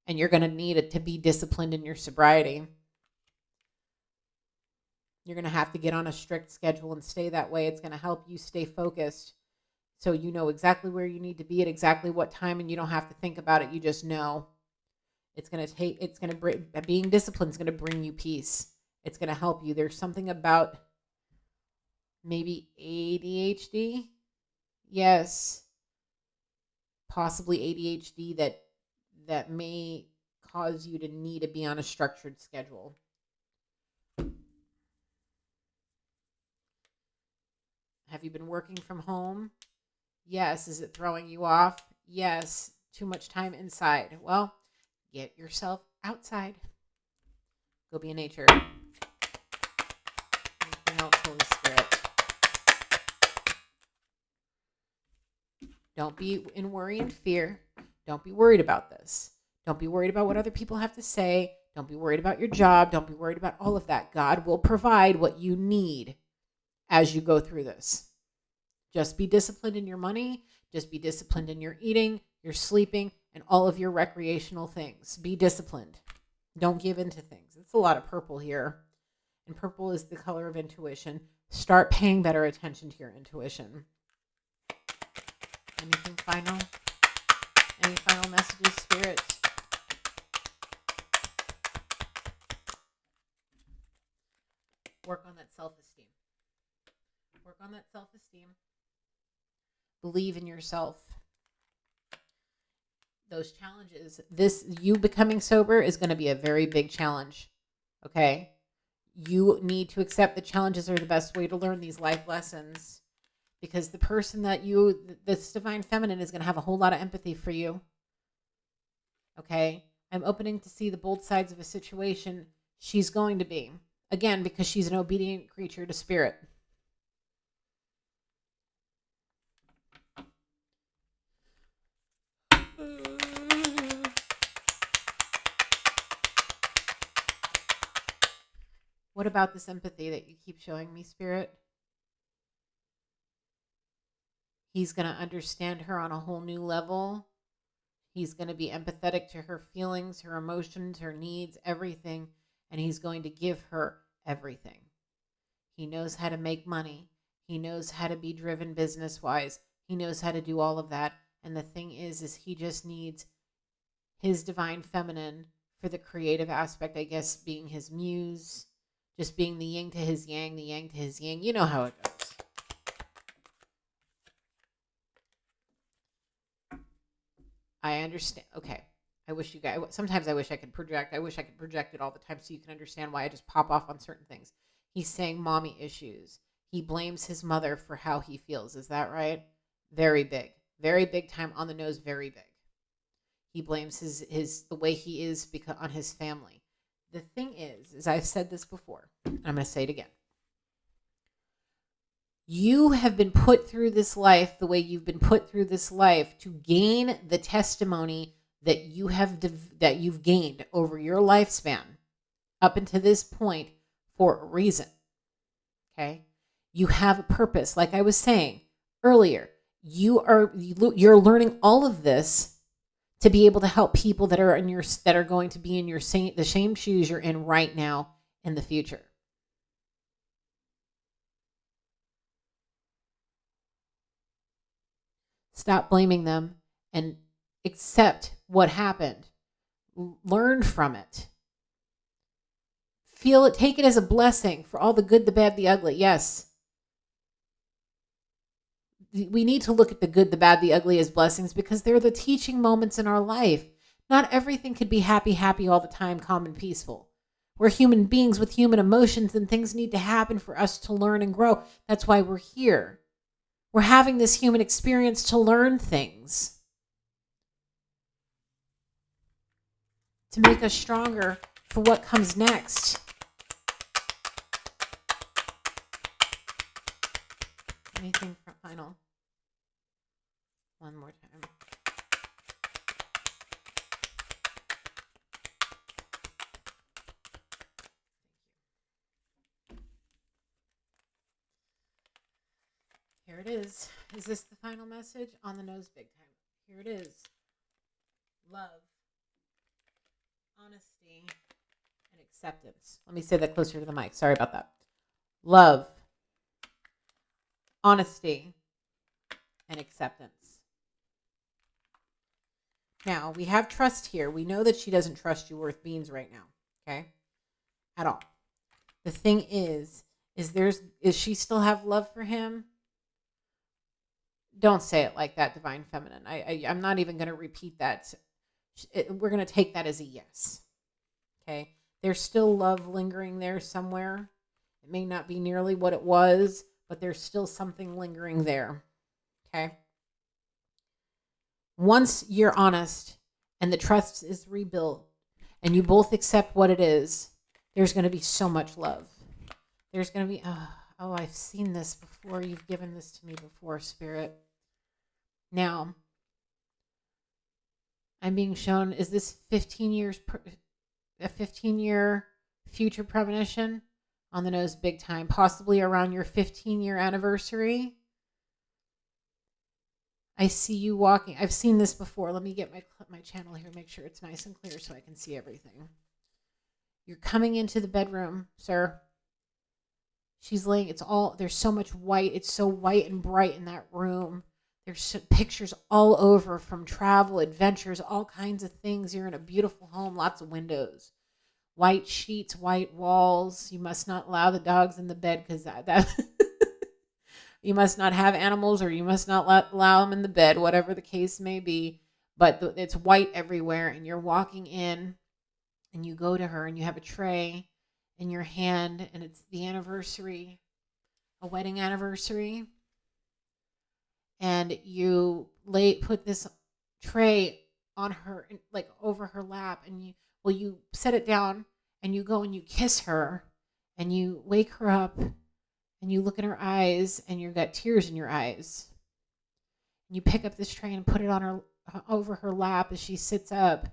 and you're going to need it to be disciplined in your sobriety. You're going to have to get on a strict schedule and stay that way. It's going to help you stay focused, so you know exactly where you need to be at exactly what time, and you don't have to think about it. You just know. Being disciplined is going to bring you peace. It's going to help you. There's something about maybe ADHD. Yes. Possibly ADHD that may cause you to need to be on a structured schedule. Have you been working from home? Yes. Is it throwing you off? Yes. Too much time inside. Well, get yourself outside. Go be in nature. Anything else, Holy Spirit? Don't be in worry and fear. Don't be worried about this. Don't be worried about what other people have to say. Don't be worried about your job. Don't be worried about all of that. God will provide what you need as you go through this. Just be disciplined in your money. Just be disciplined in your eating, your sleeping, and all of your recreational things. Be disciplined. Don't give in to things. It's a lot of purple here. And purple is the color of intuition. Start paying better attention to your intuition. Anything final? Any final messages, Spirit? Work on that self-esteem. Work on that self-esteem. Believe in yourself. Those challenges, you becoming sober is going to be a very big challenge. Okay? You need to accept that challenges are the best way to learn these life lessons, because the person this divine feminine is going to have a whole lot of empathy for you. Okay? I'm opening to see the both sides of a situation. She's going to be. Again, because she's an obedient creature to spirit. What about this empathy that you keep showing me, Spirit? He's going to understand her on a whole new level. He's going to be empathetic to her feelings, her emotions, her needs, everything. And he's going to give her everything. He knows how to make money. He knows how to be driven business-wise. He knows how to do all of that. And the thing is he just needs his divine feminine for the creative aspect, I guess, being his muse, just being the yin to his yang, the yang to his yin. You know how it goes. I understand. Okay. Sometimes I wish I could project. I wish I could project it all the time so you can understand why I just pop off on certain things. He's saying mommy issues. He blames his mother for how he feels. Is that right? Very big. Very big time on the nose, very big. He blames the way he is on his family. The thing is I've said this before, and I'm going to say it again. You have been put through this life the way you've been put through this life to gain the testimony that you've gained over your lifespan up until this point for a reason. Okay? You have a purpose. Like I was saying earlier, you're learning all of this to be able to help people that are going to be in the same shoes you're in right now in the future. Stop blaming them and accept what happened. Learn from it. Feel it, take it as a blessing for all the good, the bad, the ugly. Yes. We need to look at the good, the bad, the ugly as blessings because they're the teaching moments in our life. Not everything could be happy all the time, calm and peaceful. We're human beings with human emotions, and things need to happen for us to learn and grow. That's why we're here. We're having this human experience to learn things, to make us stronger for what comes next. Anything for final? One more time. Here it is. Is this the final message? On the nose, big time. Here it is. Love, honesty, and acceptance. Let me say that closer to the mic. Sorry about that. Love, honesty, and acceptance. Now, we have trust here. We know that she doesn't trust you worth beans right now, okay? At all. The thing is she still have love for him? Don't say it like that, divine feminine. I'm not even going to repeat that. We're going to take that as a yes. Okay? There's still love lingering there somewhere. It may not be nearly what it was, but there's still something lingering there. Okay? Once you're honest and the trust is rebuilt and you both accept what it is, there's going to be so much love. There's going to be, oh, I've seen this before. You've given this to me before, Spirit. Now, I'm being shown, is this 15 years, a 15-year future premonition? On the nose, big time. Possibly around your 15-year anniversary. I see you walking. I've seen this before. Let me get my channel here, make sure it's nice and clear so I can see everything. You're coming into the bedroom, sir. She's laying, there's so much white. It's so white and bright in that room. There's pictures all over from travel, adventures, all kinds of things. You're in a beautiful home, lots of windows. White sheets, white walls. You must not allow the dogs in the bed because that you must not have animals, or you must not allow them in the bed, whatever the case may be. But it's white everywhere, and you're walking in, and you go to her, and you have a tray in your hand, and it's the anniversary, a wedding anniversary. And you put this tray on her, like over her lap, and you set it down, and you go and you kiss her, and you wake her up, and you look in her eyes, and you've got tears in your eyes. And you pick up this tray and put it on her, over her lap as she sits up.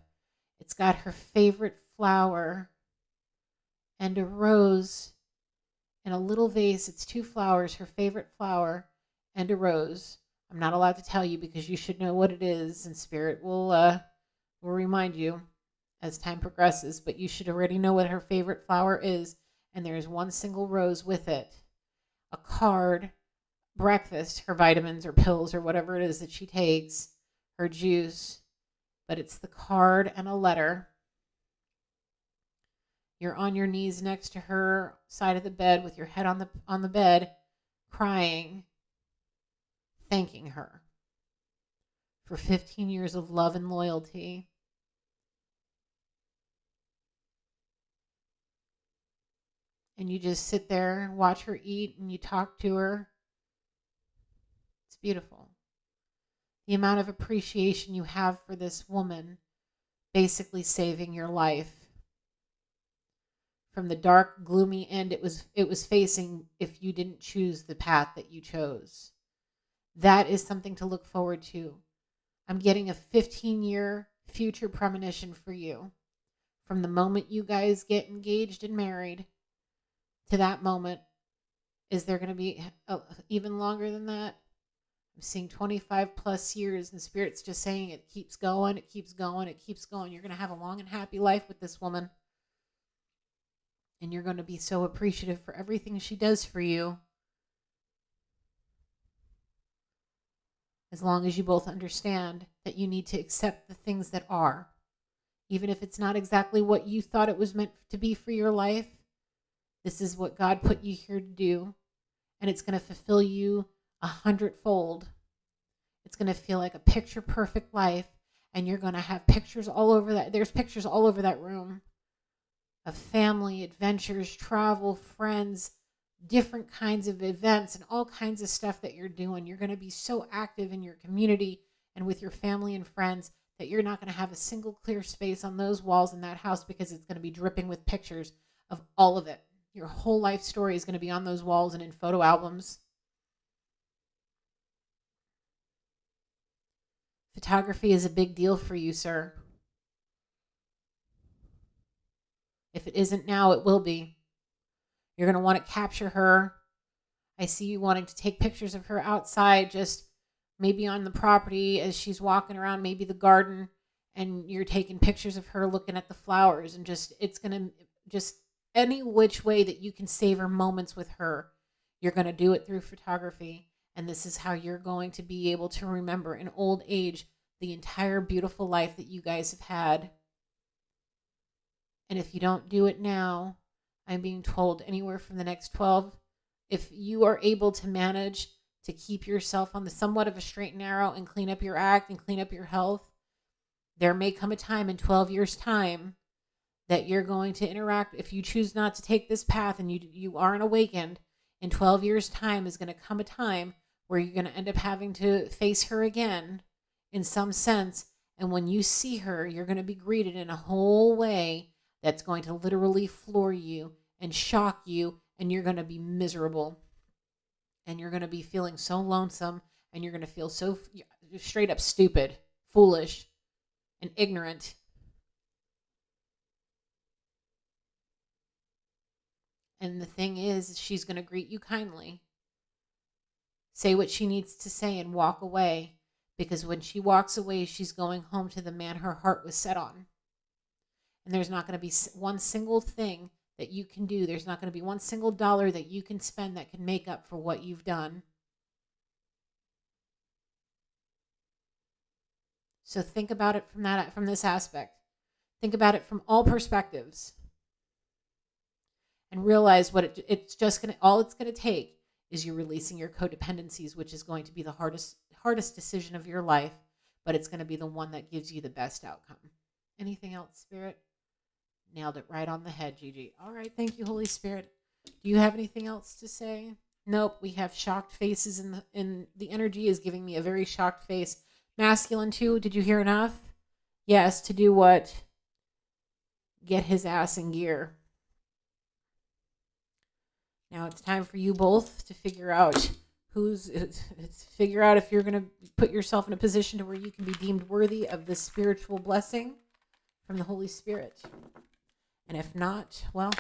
It's got her favorite flower and a rose in a little vase. It's 2 flowers, her favorite flower and a rose. I'm not allowed to tell you because you should know what it is, and Spirit will remind you as time progresses, but you should already know what her favorite flower is, and there is 1 single rose with it. A card, breakfast, her vitamins or pills or whatever it is that she takes, her juice, but it's the card and a letter. You're on your knees next to her side of the bed with your head on the bed, crying, thanking her for 15 years of love and loyalty. And you just sit there and watch her eat, and you talk to her. It's beautiful. The amount of appreciation you have for this woman basically saving your life from the dark, gloomy end it was facing if you didn't choose the path that you chose. That is something to look forward to. I'm getting a 15-year future premonition for you. From the moment you guys get engaged and married to that moment, is there going to be even longer than that? I'm seeing 25 plus years, and Spirit's just saying it keeps going, it keeps going, it keeps going. You're going to have a long and happy life with this woman. And you're going to be so appreciative for everything she does for you. As long as you both understand that you need to accept the things that are. Even if it's not exactly what you thought it was meant to be for your life, this is what God put you here to do. And it's going to fulfill you 100-fold. It's going to feel like a picture perfect life. And you're going to have pictures all over that. There's pictures all over that room of family, adventures, travel, friends, different kinds of events, and all kinds of stuff that you're doing. You're going to be so active in your community and with your family and friends that you're not going to have a single clear space on those walls in that house, because it's going to be dripping with pictures of all of it. Your whole life story is going to be on those walls and in photo albums. Photography is a big deal for you, sir. If it isn't now, it will be. You're going to want to capture her. I see you wanting to take pictures of her outside, just maybe on the property as she's walking around, maybe the garden, and you're taking pictures of her looking at the flowers, and just, it's going to just any which way that you can savor moments with her. You're going to do it through photography. And this is how you're going to be able to remember in old age the entire beautiful life that you guys have had. And if you don't do it now, I'm being told anywhere from the next 12, if you are able to manage to keep yourself on the somewhat of a straight and narrow and clean up your act and clean up your health, there may come a time in 12 years' time that you're going to interact. If you choose not to take this path and you aren't awakened, in 12 years' time is going to come a time where you're going to end up having to face her again in some sense. And when you see her, you're going to be greeted in a whole way that's going to literally floor you and shock you, and you're going to be miserable. And you're going to be feeling so lonesome, and you're going to feel so straight up stupid, foolish, and ignorant. And the thing is, she's going to greet you kindly, say what she needs to say, and walk away. Because when she walks away, she's going home to the man her heart was set on. And there's not going to be one single thing that you can do. There's not going to be one single dollar that you can spend that can make up for what you've done. So think about it from this aspect. Think about it from all perspectives. And realize what it's just going to, all it's going to take is you releasing your codependencies, which is going to be the hardest decision of your life, but it's going to be the one that gives you the best outcome. Anything else, Spirit? Nailed it right on the head, Gigi. All right, thank you, Holy Spirit. Do you have anything else to say? Nope, we have shocked faces in the energy is giving me a very shocked face. Masculine too, did you hear enough? Yes, to do what? Get his ass in gear. Now it's time for you both to figure out figure out if you're going to put yourself in a position to where you can be deemed worthy of this spiritual blessing from the Holy Spirit. And if not, well,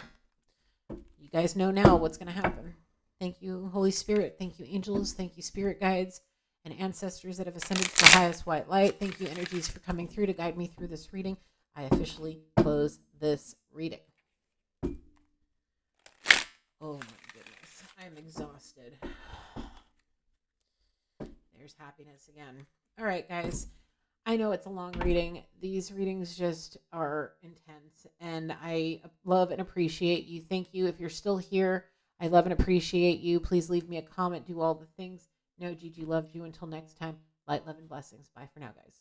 you guys know now what's going to happen. Thank you, Holy Spirit. Thank you, angels. Thank you, spirit guides and ancestors that have ascended to the highest white light. Thank you, energies, for coming through to guide me through this reading. I officially close this reading. Oh my goodness, I'm exhausted. There's happiness again. All right, guys. I know it's a long reading. These readings just are intense, and I love and appreciate you. Thank you. If you're still here, I love and appreciate you. Please leave me a comment. Do all the things. No, Gigi loved you. Until next time, light, love, and blessings. Bye for now, guys.